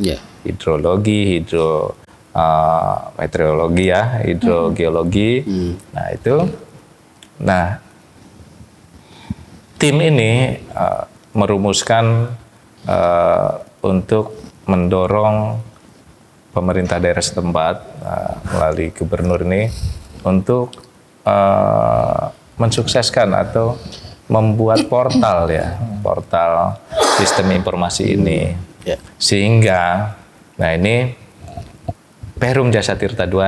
Ya. hidrologi, meteorologi ya, hidrogeologi. Nah itu, tim ini merumuskan untuk mendorong pemerintah daerah setempat melalui gubernur ini untuk mensukseskan atau membuat portal portal sistem informasi ini, sehingga nah ini Perum Jasa Tirta II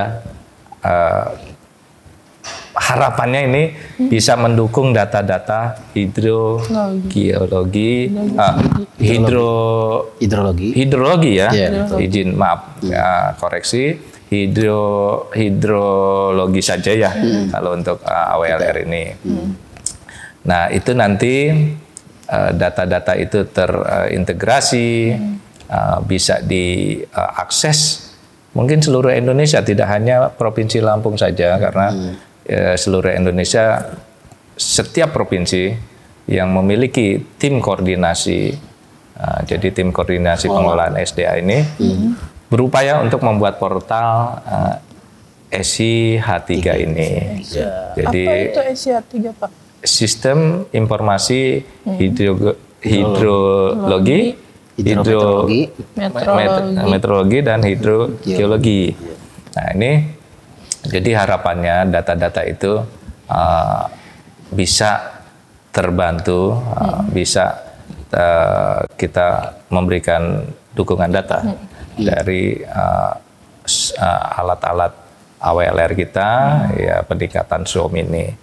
harapannya ini bisa mendukung data-data hidrogeologi, hidrologi ya, izin maaf koreksi, hidrologi saja ya kalau untuk AWLR ini. Nah itu nanti data-data itu terintegrasi, bisa diakses mungkin seluruh Indonesia, tidak hanya Provinsi Lampung saja, karena seluruh Indonesia, setiap provinsi yang memiliki tim koordinasi, jadi tim koordinasi pengelolaan SDA ini berupaya untuk membuat portal SI H3 ini. Jadi apa itu SI H3 Pak? Sistem informasi hidrologi, meteorologi dan hidrogeologi. Nah ini jadi harapannya data-data itu bisa terbantu, bisa kita memberikan dukungan data dari alat-alat AWLR kita, ya peningkatan SOM ini.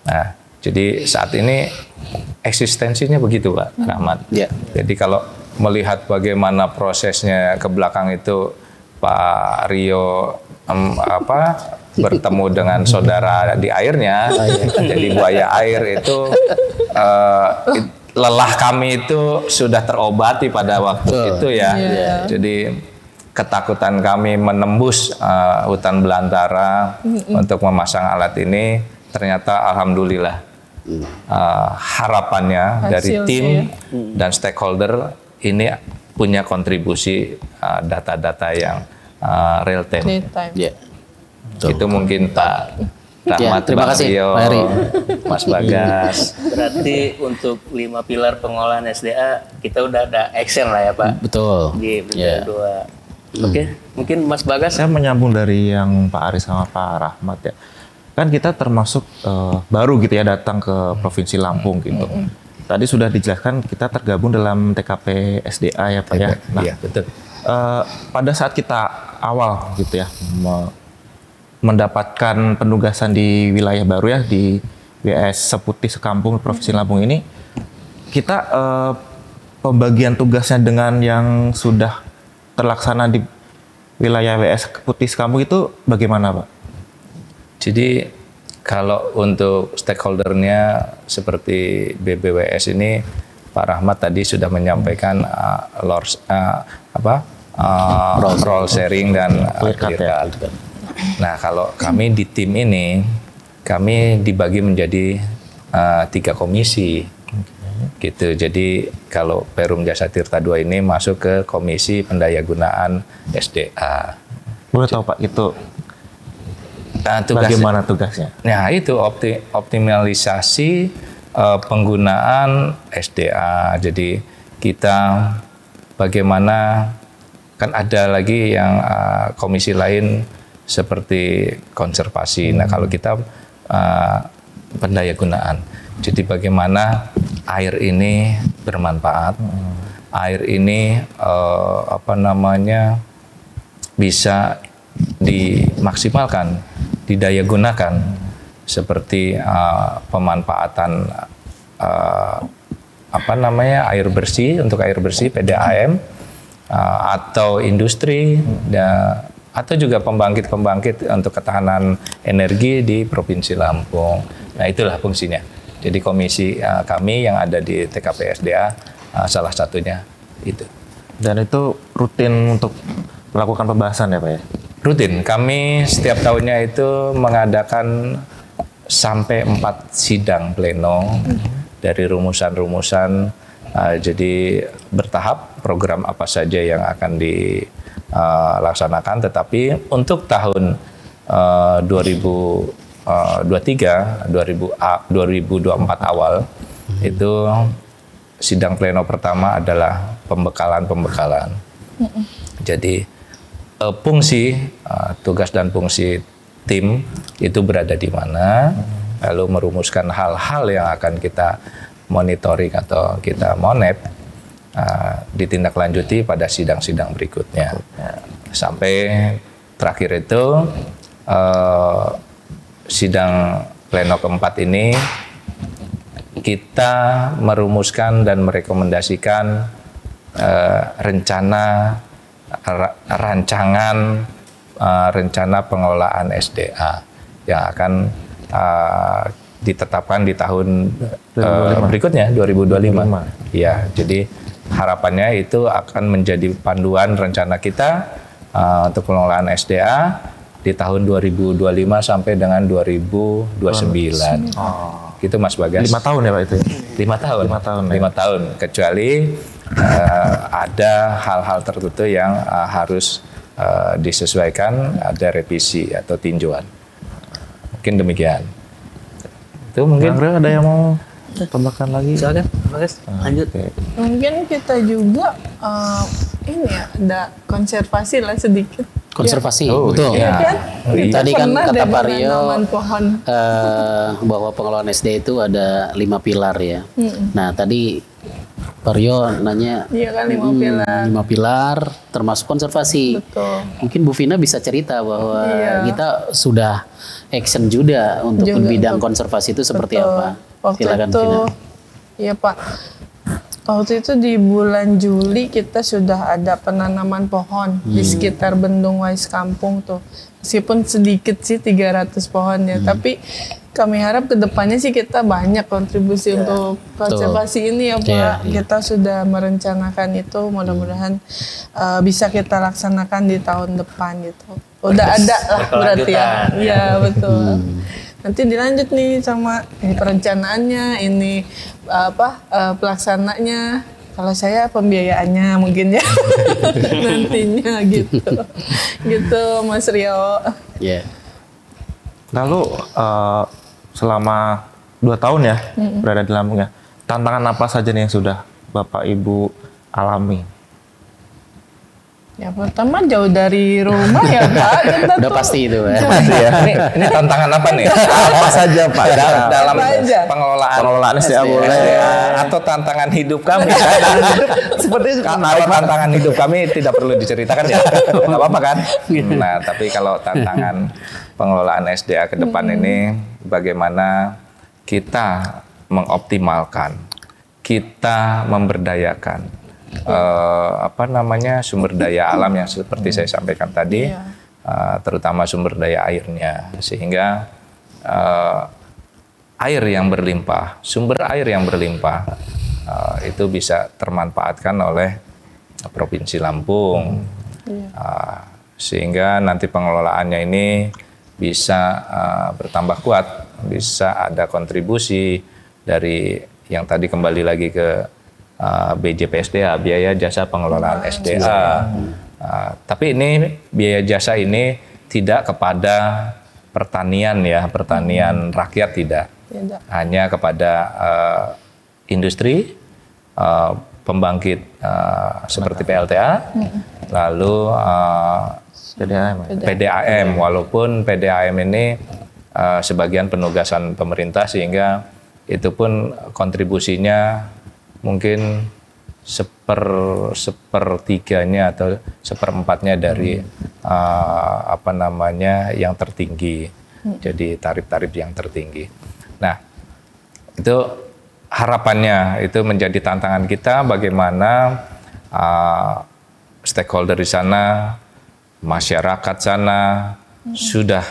Nah, jadi saat ini eksistensinya begitu Pak Rahmat. Jadi kalau melihat bagaimana prosesnya ke belakang itu, Pak Rio bertemu dengan saudara di airnya, jadi buaya air itu lelah kami itu sudah terobati pada waktu itu ya. Jadi ketakutan kami menembus hutan belantara untuk memasang alat ini, ternyata alhamdulillah harapannya dari tim dan stakeholder ini punya kontribusi data-data yang real time. Itu mungkin Pak Rahmat, terima kasih Pak Heri, Mas Bagas. Berarti untuk 5 pilar pengolahan SDA kita udah ada action lah ya Pak. Betul. Di pilar 2. Oke, mungkin Mas Bagas. Saya menyambung dari yang Pak Aris sama Pak Rahmat ya. Kan kita termasuk baru gitu ya datang ke Provinsi Lampung gitu. Tadi sudah dijelaskan kita tergabung dalam TKP SDA ya Pak ya. Nah, iya, betul. Pada saat kita awal gitu ya mendapatkan penugasan di wilayah baru ya di WS Seputi Sekampung Provinsi Lampung ini, kita pembagian tugasnya dengan yang sudah terlaksana di wilayah WS Seputi Sekampung itu bagaimana Pak? Jadi kalau untuk stakeholdernya seperti BBWS ini, Pak Rahmat tadi sudah menyampaikan role sharing dan clear cut. Nah kalau kami di tim ini, kami dibagi menjadi 3 komisi, gitu. Jadi kalau Perum Jasa Tirta II ini masuk ke Komisi Pendayagunaan SDA. Boleh tahu Pak itu bagaimana tugasnya? Nah itu optimalisasi penggunaan SDA. Jadi kita bagaimana, kan ada lagi yang komisi lain seperti konservasi. Nah kalau kita pendayagunaan. Jadi bagaimana air ini bermanfaat, air ini bisa dimaksimalkan, didayagunakan, seperti pemanfaatan air bersih untuk air bersih PDAM, atau industri, atau juga pembangkit untuk ketahanan energi di Provinsi Lampung. Nah, itulah fungsinya. Jadi komisi kami yang ada di TKP SDA salah satunya itu. Dan itu rutin untuk melakukan pembahasan ya Pak ya? Rutin. Kami setiap tahunnya itu mengadakan sampai 4 sidang pleno dari rumusan-rumusan. Jadi bertahap program apa saja yang akan dilaksanakan. Tetapi untuk tahun 2023, 2024 awal itu sidang pleno pertama adalah pembekalan. Jadi fungsi, tugas dan fungsi tim itu berada di mana, lalu merumuskan hal-hal yang akan kita monitoring atau kita monet, ditindaklanjuti pada sidang-sidang berikutnya. Sampai terakhir itu sidang pleno keempat ini kita merumuskan dan merekomendasikan rencana pengelolaan SDA yang akan ditetapkan di tahun berikutnya 2025. Ya, jadi harapannya itu akan menjadi panduan rencana kita untuk pengelolaan SDA di tahun 2025 sampai dengan 2029. Gitu Mas Bagas. 5 tahun ya Pak itu? 5 tahun. 5 tahun. Kecuali ada hal-hal tertentu yang harus disesuaikan, ada revisi atau tinjauan. Mungkin demikian. Itu mungkin ada yang mau tambahkan lagi? Silakan, Bagas. Lanjut. Mungkin kita juga ada konservasi lah sedikit. Konservasi, Oh, betul. Iya kan? Tadi kan kata Pak Rio pohon. bahwa pengelolaan SD itu ada 5 pilar ya. Nah tadi Pak Rio nanya, Iya kan 5 pilar. 5 pilar termasuk konservasi. Betul. Mungkin Bu Vina bisa cerita bahwa Iya. kita sudah action juga untuk bidang konservasi itu seperti apa? Waktu Silakan itu, Vina. iya Pak. Waktu itu di bulan Juli kita sudah ada penanaman pohon di sekitar Bendung Wais Kampung tuh. Meskipun sedikit sih 300 pohon ya, tapi kami harap kedepannya sih kita banyak kontribusi untuk konservasi ini ya Pak. Kita sudah merencanakan itu, mudah-mudahan bisa kita laksanakan di tahun depan gitu. Udah ada lah berarti ya. Iya betul. Nanti dilanjut nih sama ini perencanaannya, ini pelaksananya. Kalau saya pembiayaannya mungkin ya nantinya gitu, gitu Mas Rio. Yeah. Lalu selama 2 tahun ya berada di Lampung ya, tantangan apa saja nih yang sudah Bapak Ibu alami? Ya pertama jauh dari rumah ya Pak. Kita Udah pasti itu ya. Ini tantangan apa nih? Apa saja Pak? Dalam aja. pengelolaan SDA boleh atau tantangan hidup kami. Seperti Kalau tantangan hidup kami tidak perlu diceritakan ya, nggak apa-apa kan? Nah, tapi kalau tantangan pengelolaan SDA ke depan ini, bagaimana kita mengoptimalkan, kita memberdayakan sumber daya alam yang seperti saya sampaikan tadi, terutama sumber daya airnya, sehingga air yang berlimpah, sumber air yang berlimpah itu bisa termanfaatkan oleh Provinsi Lampung, sehingga nanti pengelolaannya ini bisa bertambah kuat, bisa ada kontribusi dari yang tadi kembali lagi ke BJP SDA, biaya jasa pengelolaan SDA. Tapi ini biaya jasa ini tidak kepada pertanian ya, pertanian rakyat tidak. Hanya kepada industri, pembangkit seperti PLTA, lalu PDAM, walaupun PDAM ini sebagian penugasan pemerintah, sehingga itu pun kontribusinya mungkin sepertiganya atau seperempatnya dari yang tertinggi. Jadi tarif-tarif yang tertinggi. Nah, itu harapannya itu menjadi tantangan kita, bagaimana stakeholder di sana, masyarakat sana sudah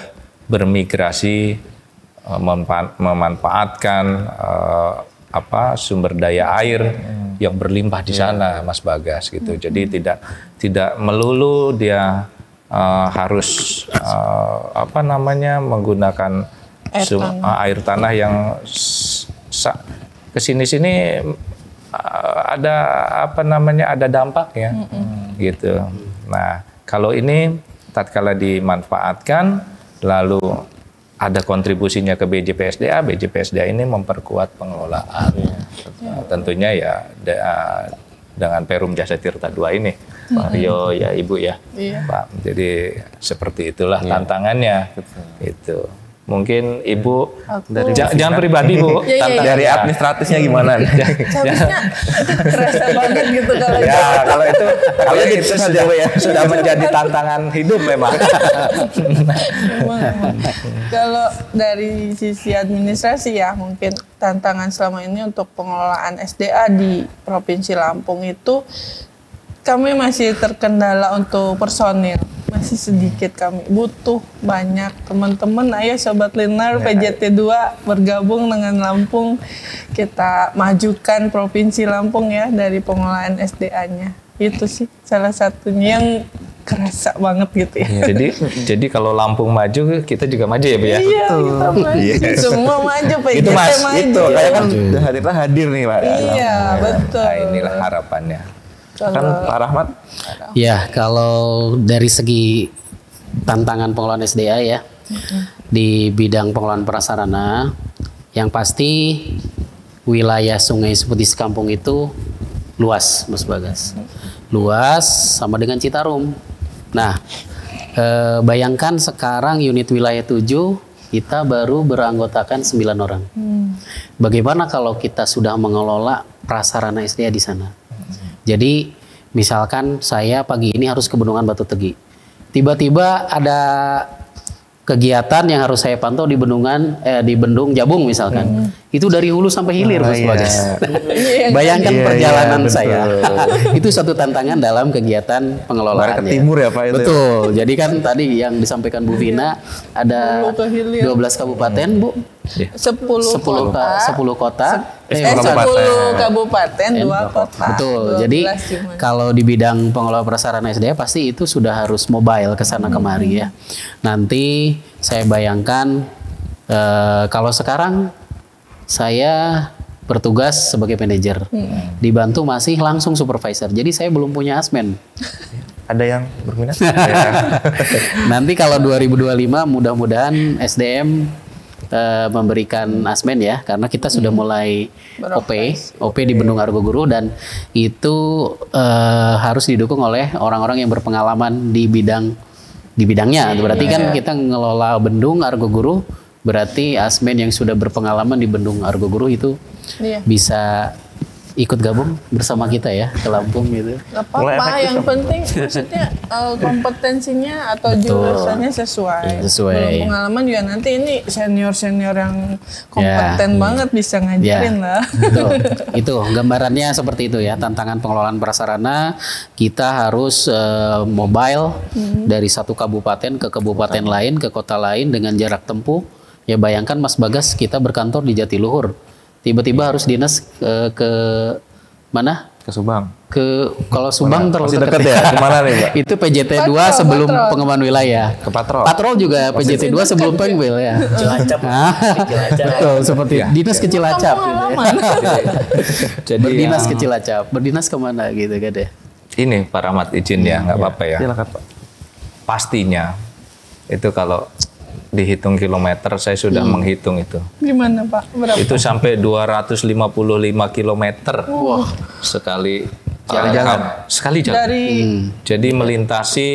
bermigrasi, memanfaatkan sumber daya air yang berlimpah di sana, Mas Bagas gitu. Jadi tidak melulu dia harus menggunakan air tanah yang kesini-sini ada dampaknya gitu. Nah, kalau ini tatkala dimanfaatkan lalu ada kontribusinya ke BJPSDA, BJPSDA ini memperkuat pengelolaan. Tentunya ya dengan Perum Jasa Tirta II ini, Pak Rio ya Ibu ya, Pak. Jadi seperti itulah tantangannya. Itu. Mungkin Ibu jangan pribadi Bu, dari administratifnya gimana? Habisnya kerasa banget gitu kalau kalau itu sudah menjadi tantangan hidup memang. Kalau dari sisi administrasi ya, mungkin tantangan selama ini untuk pengelolaan SDA di Provinsi Lampung itu kami masih terkendala untuk personil. Masih sedikit, kami butuh banyak teman-teman. Ayo Sobat Linar PJT 2 bergabung dengan Lampung, kita majukan Provinsi Lampung ya dari pengelolaan SDA-nya. Itu sih salah satunya yang kerasa banget gitu ya. Jadi kalau Lampung maju, kita juga maju ya Bu ya? Iya, kita maju. Semua maju, PJT itu Mas, maju. itu kayak kan hadir nih Pak. Iya, betul. Nah, inilah harapannya. Kan Pak Rahmat? Ya, kalau dari segi tantangan pengelolaan SDA ya, di bidang pengelolaan prasarana, yang pasti wilayah Sungai Seputi Sekampung itu luas, Mas Bagas. Luas sama dengan Citarum. Nah, bayangkan sekarang unit wilayah 7 kita baru beranggotakan 9 orang. Bagaimana kalau kita sudah mengelola prasarana SDA di sana? Jadi misalkan saya pagi ini harus ke Bendungan Batu Tegi. Tiba-tiba ada kegiatan yang harus saya pantau di Bendung Jabung misalkan. Itu dari hulu sampai hilir Mas Bagas. Bayangkan perjalanan saya. Itu satu tantangan dalam kegiatan pengelolaan ke timur ya Pak itu. Betul. Jadi kan tadi yang disampaikan Bu Vina ada 12 kabupaten Bu. 10 kota. 10 kabupaten, 2 kota. Betul. Jadi kalau di bidang pengelola prasarana SDA pasti itu sudah harus mobile ke sana kemari ya. Nanti saya bayangkan kalau sekarang saya bertugas sebagai manajer, dibantu masih langsung supervisor. Jadi saya belum punya asmen. Ada yang berminat? Nanti kalau 2025 mudah-mudahan SDM memberikan asmen ya, karena kita sudah mulai OP di Bendung Argoguru, dan itu harus didukung oleh orang-orang yang berpengalaman di bidangnya. Berarti kan kita ngelola Bendung Argoguru, berarti asmen yang sudah berpengalaman di Bendung Argoguru itu bisa ikut gabung bersama kita ya ke Lampung gitu. Gak apa-apa, yang penting maksudnya kompetensinya atau jurusannya sesuai. Belum pengalaman juga nanti ini senior-senior yang kompeten banget bisa ngajarin lah. Itu gambarannya seperti itu ya. Tantangan pengelolaan prasarana, kita harus mobile dari satu kabupaten ke kabupaten lain, ke kota lain dengan jarak tempuh. Ya bayangkan Mas Bagas, kita berkantor di Jatiluhur. Tiba-tiba harus dinas ke mana? Ke Subang. Kalau Subang terlalu dekat ya. Kemana nih Pak? Itu PJT 2 sebelum pengembangan wilayah. Ke Patrol. Patrol juga PJT 2 sebelum pengembangan ya. Cilacap. Betul, seperti dinas ke Cilacap. Jadi berdinas ke Cilacap. Berdinas kemana gitu kan ya? Ini Pak Rahmat izin ya, nggak apa-apa ya. Silakan Pak. Pastinya itu kalau dihitung kilometer, saya sudah menghitung itu. Gimana Pak? Berapa? Itu sampai 255 kilometer sekali jalan. Sekali jalan. Jadi melintasi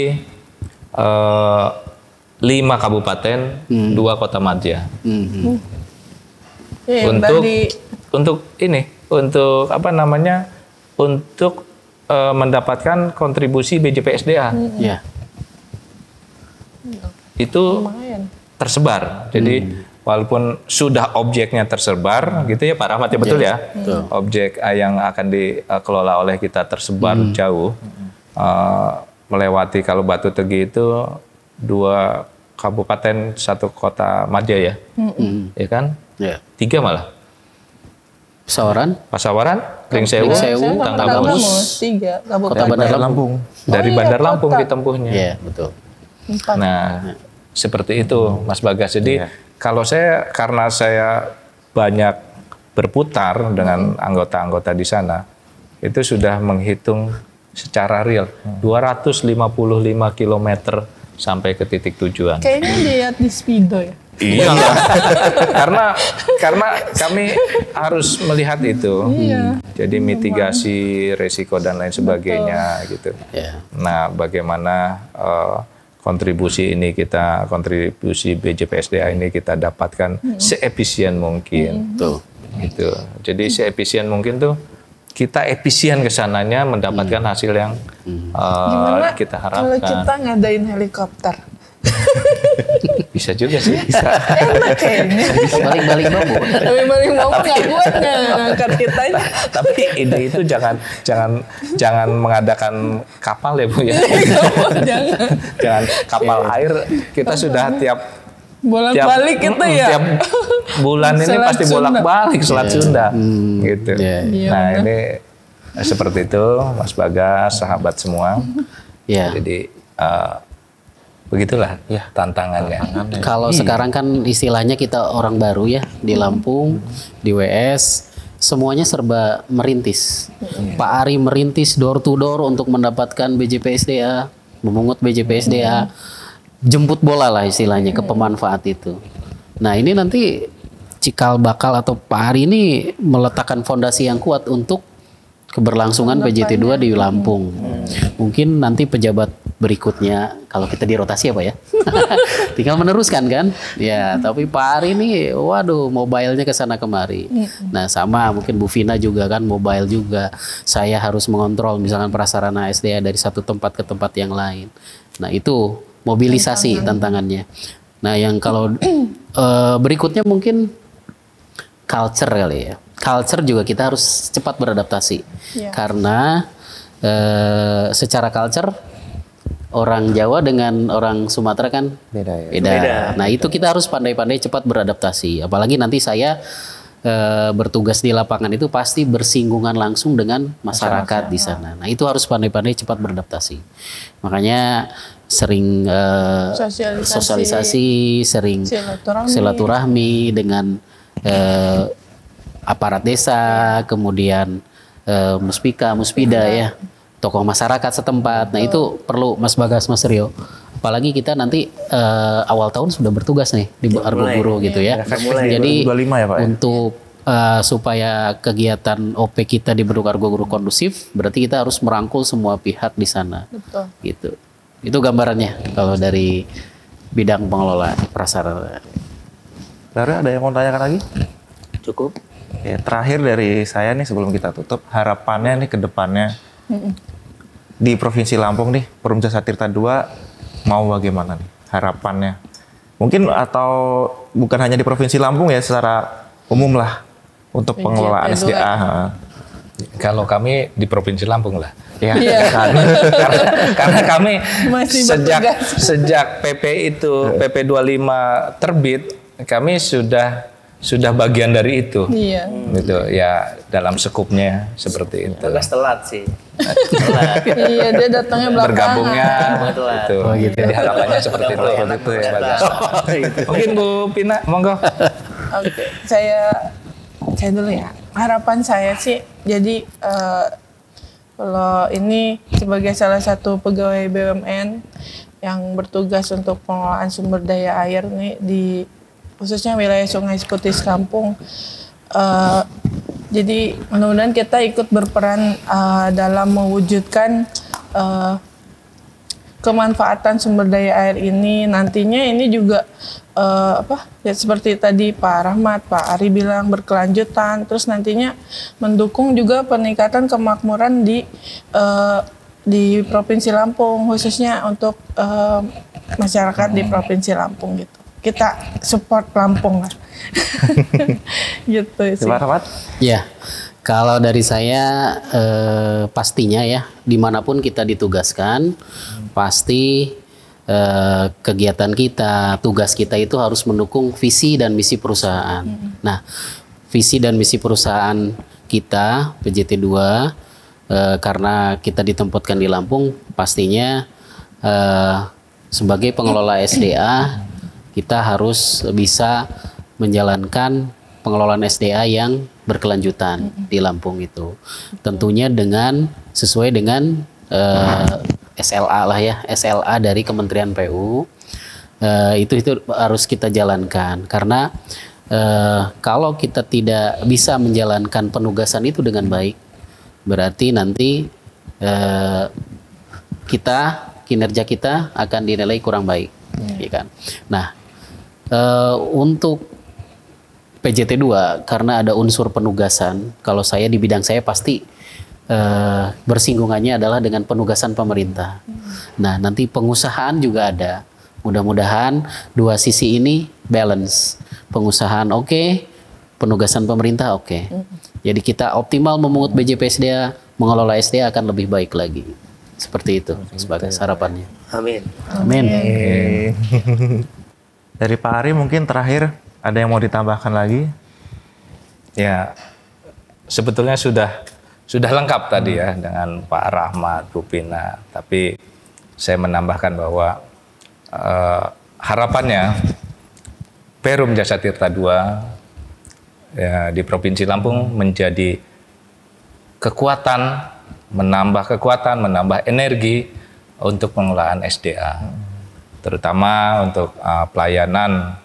5 kabupaten, 2 kota madya. Untuk mendapatkan kontribusi BJPSDA. Itu tersebar. Jadi walaupun sudah objeknya tersebar, gitu ya Pak Rahmat ya, betul ya. Objek yang akan dikelola oleh kita tersebar jauh, melewati kalau Batu Tegi itu 2 kabupaten 1 kota madya ya, ya kan? 3 malah. Pasawaran, Ring Sewu, Tanggamus, 3 Kota Bandar Lampung. Dari Bandar Lampung ditempuhnya. Iya, betul. Nah, seperti itu Mas Bagas. Jadi kalau karena saya banyak berputar dengan anggota-anggota di sana, itu sudah menghitung secara real 255 km sampai ke titik tujuan. Kayaknya lihat di Speedo ya. Iya, karena kami harus melihat itu. Jadi mitigasi resiko dan lain sebagainya gitu. Nah, bagaimana kontribusi BJPSDA ini kita dapatkan seefisien mungkin. Gitu. Jadi seefisien mungkin tuh kita efisien kesananya mendapatkan hasil yang kita harapkan. Kalau kita ngadain helikopter? Bisa juga sih. Bisa. Enak kayaknya. Balik-balik bambu. Balik bambu nggak buat ngangkat kita. Tapi ide itu jangan mengadakan kapal ya Bu ya. Jangan kapal air. Kita sudah tiap bolak-balik kita ya. Tiap bulan ini pasti bolak-balik Selat Sunda. Gitu. Nah ini seperti itu Mas Bagas, sahabat semua. Jadi begitulah ya tantangannya. Kalau sekarang kan istilahnya kita orang baru ya di Lampung, di WS, semuanya serba merintis. Pak Ari merintis door to door untuk mendapatkan BJPSDA, memungut BJPSDA, jemput bola lah istilahnya ke pemanfaat itu. Nah ini nanti cikal bakal atau Pak Ari ini meletakkan fondasi yang kuat untuk keberlangsungan PJT2 di Lampung. Mungkin nanti pejabat berikutnya kalau kita dirotasi apa ya, tinggal meneruskan kan? Ya, tapi Pak Ari ini, waduh, mobile-nya ke sana kemari. Nah, sama mungkin Bu Vina juga kan mobile juga. Saya harus mengontrol misalkan prasarana SDA dari satu tempat ke tempat yang lain. Nah, itu mobilisasi tantangannya. Nah, yang kalau berikutnya mungkin culture kali ya. Culture juga kita harus cepat beradaptasi karena secara culture orang Jawa dengan orang Sumatera kan beda. Nah itu kita harus pandai-pandai cepat beradaptasi. Apalagi nanti saya bertugas di lapangan itu pasti bersinggungan langsung dengan masyarakat di sana. Nah itu harus pandai-pandai cepat beradaptasi. Makanya sering sosialisasi, sering silaturahmi dengan aparat desa, kemudian muspika, muspida ya, tokoh masyarakat setempat. Nah itu perlu Mas Bagas, Mas Rio. Apalagi kita nanti awal tahun sudah bertugas nih di Argo Guru gitu ya. Jadi 25 ya, Pak, untuk supaya kegiatan OP kita di Bedug Argo Guru kondusif, berarti kita harus merangkul semua pihak di sana. Betul. Gitu. Itu gambarannya kalau dari bidang pengelola prasarana. Lalu ada yang mau tanyakan lagi? Cukup. Ya, terakhir dari saya nih sebelum kita tutup, harapannya nih ke depannya di Provinsi Lampung nih, Perum Jasa Tirta II mau bagaimana nih harapannya? Mungkin atau bukan hanya di Provinsi Lampung ya, secara umum lah untuk pengelolaan SDA. Kalau kami di Provinsi Lampung lah. Ya, karena kami sejak PP itu PP 25 terbit, kami sudah bagian dari itu. Gitu ya, dalam skupnya seperti itu. Agak telat sih. Iya, dia datangnya belakangan. Bergabungnya itu. Gitu. Jadi harapannya seperti itu. Mungkin Bu Pina, monggo. Oke, saya dulu ya. Harapan saya sih, jadi kalau ini sebagai salah satu pegawai BUMN yang bertugas untuk pengelolaan sumber daya air nih di khususnya wilayah Sungai Seputis Kampung. Jadi mudah-mudahan kita ikut berperan dalam mewujudkan kemanfaatan sumber daya air ini nantinya ini juga ya seperti tadi Pak Rahmat, Pak Ari bilang berkelanjutan, terus nantinya mendukung juga peningkatan kemakmuran di Provinsi Lampung, khususnya untuk masyarakat di Provinsi Lampung gitu. Kita support Lampung lah. Gitu sih. Pak Rahmat? Ya, kalau dari saya pastinya ya, dimanapun kita ditugaskan, pasti kegiatan kita, tugas kita itu harus mendukung visi dan misi perusahaan. Nah, visi dan misi perusahaan kita, PJT 2, karena kita ditempatkan di Lampung, pastinya sebagai pengelola SDA, kita harus bisa menjalankan pengelolaan SDA yang berkelanjutan di Lampung itu. Tentunya sesuai dengan SLA lah ya, SLA dari Kementerian PU. Itu harus kita jalankan, karena kalau kita tidak bisa menjalankan penugasan itu dengan baik, berarti nanti kinerja kita akan dinilai kurang baik, ya kan? Nah, untuk PJT 2 karena ada unsur penugasan, kalau saya di bidang saya pasti bersinggungannya adalah dengan penugasan pemerintah. Nah, nanti pengusahaan juga ada. Mudah-mudahan dua sisi ini balance. Pengusahaan oke, penugasan pemerintah oke. Jadi kita optimal memungut BJP SDA, mengelola SDA akan lebih baik lagi. Seperti itu sebagai harapannya. Amin. Amin. Dari Pak Ari mungkin terakhir ada yang mau ditambahkan lagi? Ya, sebetulnya sudah lengkap tadi ya dengan Pak Rahmat, Bu Pina. Tapi saya menambahkan bahwa harapannya Perum Jasa Tirta II ya, di Provinsi Lampung menjadi menambah energi untuk pengelolaan SDA, terutama untuk pelayanan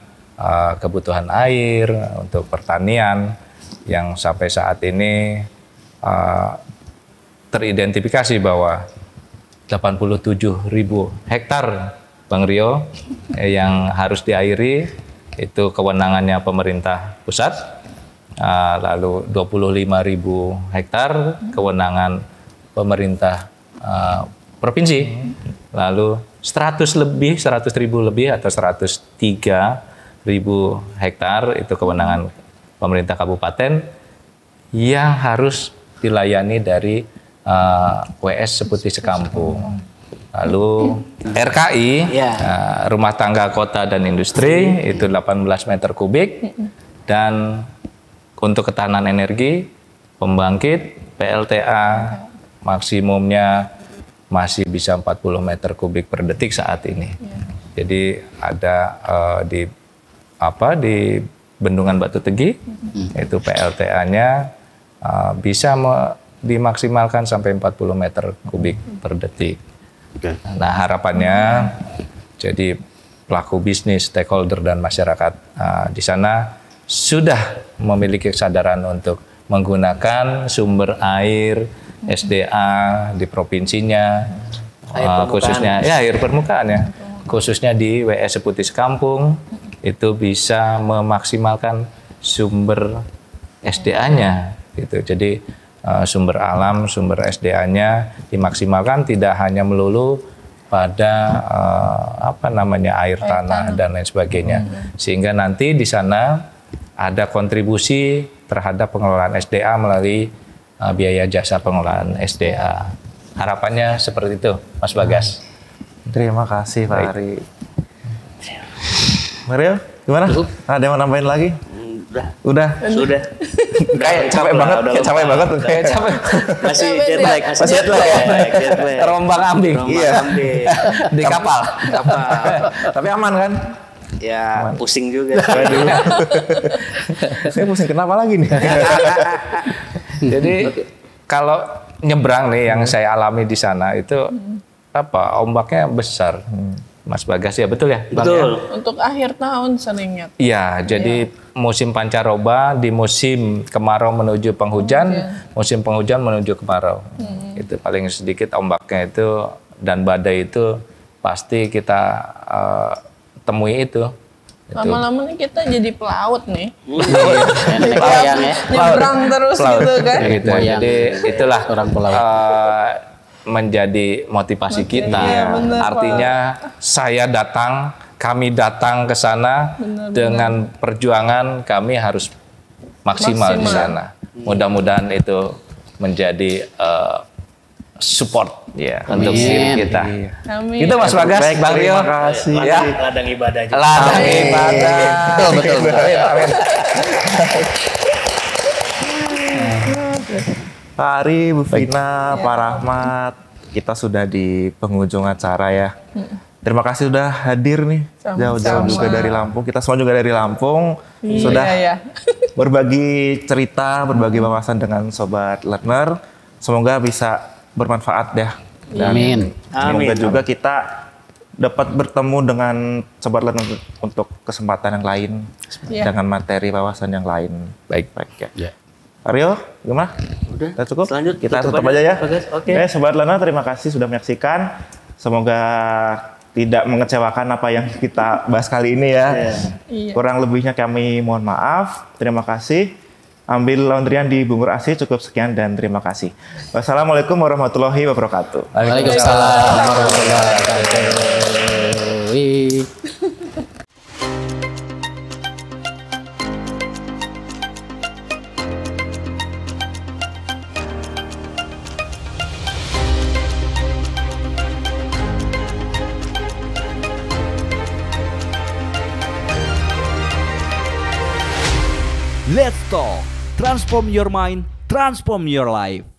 kebutuhan air, untuk pertanian yang sampai saat ini teridentifikasi bahwa 87.000 hektar Bang Rio yang harus diairi itu kewenangannya pemerintah pusat, lalu 25.000 hektar kewenangan pemerintah provinsi, lalu 100.000 lebih atau 103.000 hektar itu kewenangan pemerintah kabupaten yang harus dilayani dari WS Seputi Sekampung. Lalu RKI, rumah tangga kota dan industri itu 18 meter kubik, dan untuk ketahanan energi pembangkit PLTA maksimumnya masih bisa 40 meter kubik per detik saat ini. Jadi ada di Bendungan Batu Tegi itu PLTA-nya bisa dimaksimalkan sampai 40 meter kubik per detik. Nah, harapannya jadi pelaku bisnis, stakeholder dan masyarakat di sana sudah memiliki kesadaran untuk menggunakan sumber air SDA di provinsinya, khususnya air permukaan ya, khususnya di WS Seputi Sekampung itu bisa memaksimalkan sumber SDA-nya gitu. Jadi sumber alam, sumber SDA-nya dimaksimalkan, tidak hanya melulu pada air tanah dan lain sebagainya. Sehingga nanti di sana ada kontribusi terhadap pengelolaan SDA melalui biaya jasa pengelolaan SDA. Harapannya seperti itu, Mas Bagas. Terima kasih Pak Ari. Mario, gimana? Ada yang mau nambahin lagi? Udah. Sudah. Kayak capek banget. Masih jet lag. Terombang ambing. Iya. Di kapal. Tapi aman kan? Ya, pusing juga. Saya pusing kenapa lagi nih? Jadi kalau nyebrang nih yang saya alami di sana itu ombaknya besar. Mas Bagas ya, betul ya? Betul. Untuk akhir tahun seringnya. Iya, jadi musim pancaroba di musim kemarau menuju penghujan, musim penghujan menuju kemarau. Itu paling sedikit ombaknya itu dan badai itu pasti kita temui itu. Lama-lama nih kita jadi pelaut nih. Layang ya. Nyebrang terus gitu kan. Gitu. Jadi itulah orang pelaut. Menjadi motivasi kita. Iya, bener, Artinya saya datang, kami datang ke sana dengan perjuangan kami harus maksimal di sana. Mudah-mudahan itu menjadi support ya untuk diri kita. Amin. Itu Mas Bagas, Baik, Bang Rio. terima kasih. Ya. Ladang ibadah juga. Ladang ibadah. Betul. Amin. Pak Ari, Bu Vina, Pak Rahmat, kita sudah di penghujung acara ya. Terima kasih sudah hadir nih, jauh-jauh juga dari Lampung. Kita semua juga dari Lampung, sudah berbagi cerita, berbagi wawasan dengan Sobat Learner. Semoga bisa bermanfaat ya. Dan Amin. Semoga juga kita dapat bertemu dengan Sobat Learner untuk kesempatan yang lain, dengan materi wawasan yang lain. Baik ya. Aryo, gimana? Udah cukup? Lanjut, Kita tutup aja ya. Oke. Sobat Learner, terima kasih sudah menyaksikan. Semoga tidak mengecewakan apa yang kita bahas kali ini ya. Kurang lebihnya kami mohon maaf. Terima kasih. Ambil laundryan di Bungur Asih. Cukup sekian dan terima kasih. Wassalamualaikum warahmatullahi wabarakatuh. Waalaikumsalam warahmatullahi wabarakatuh. Let's talk. Transform your mind, transform your life.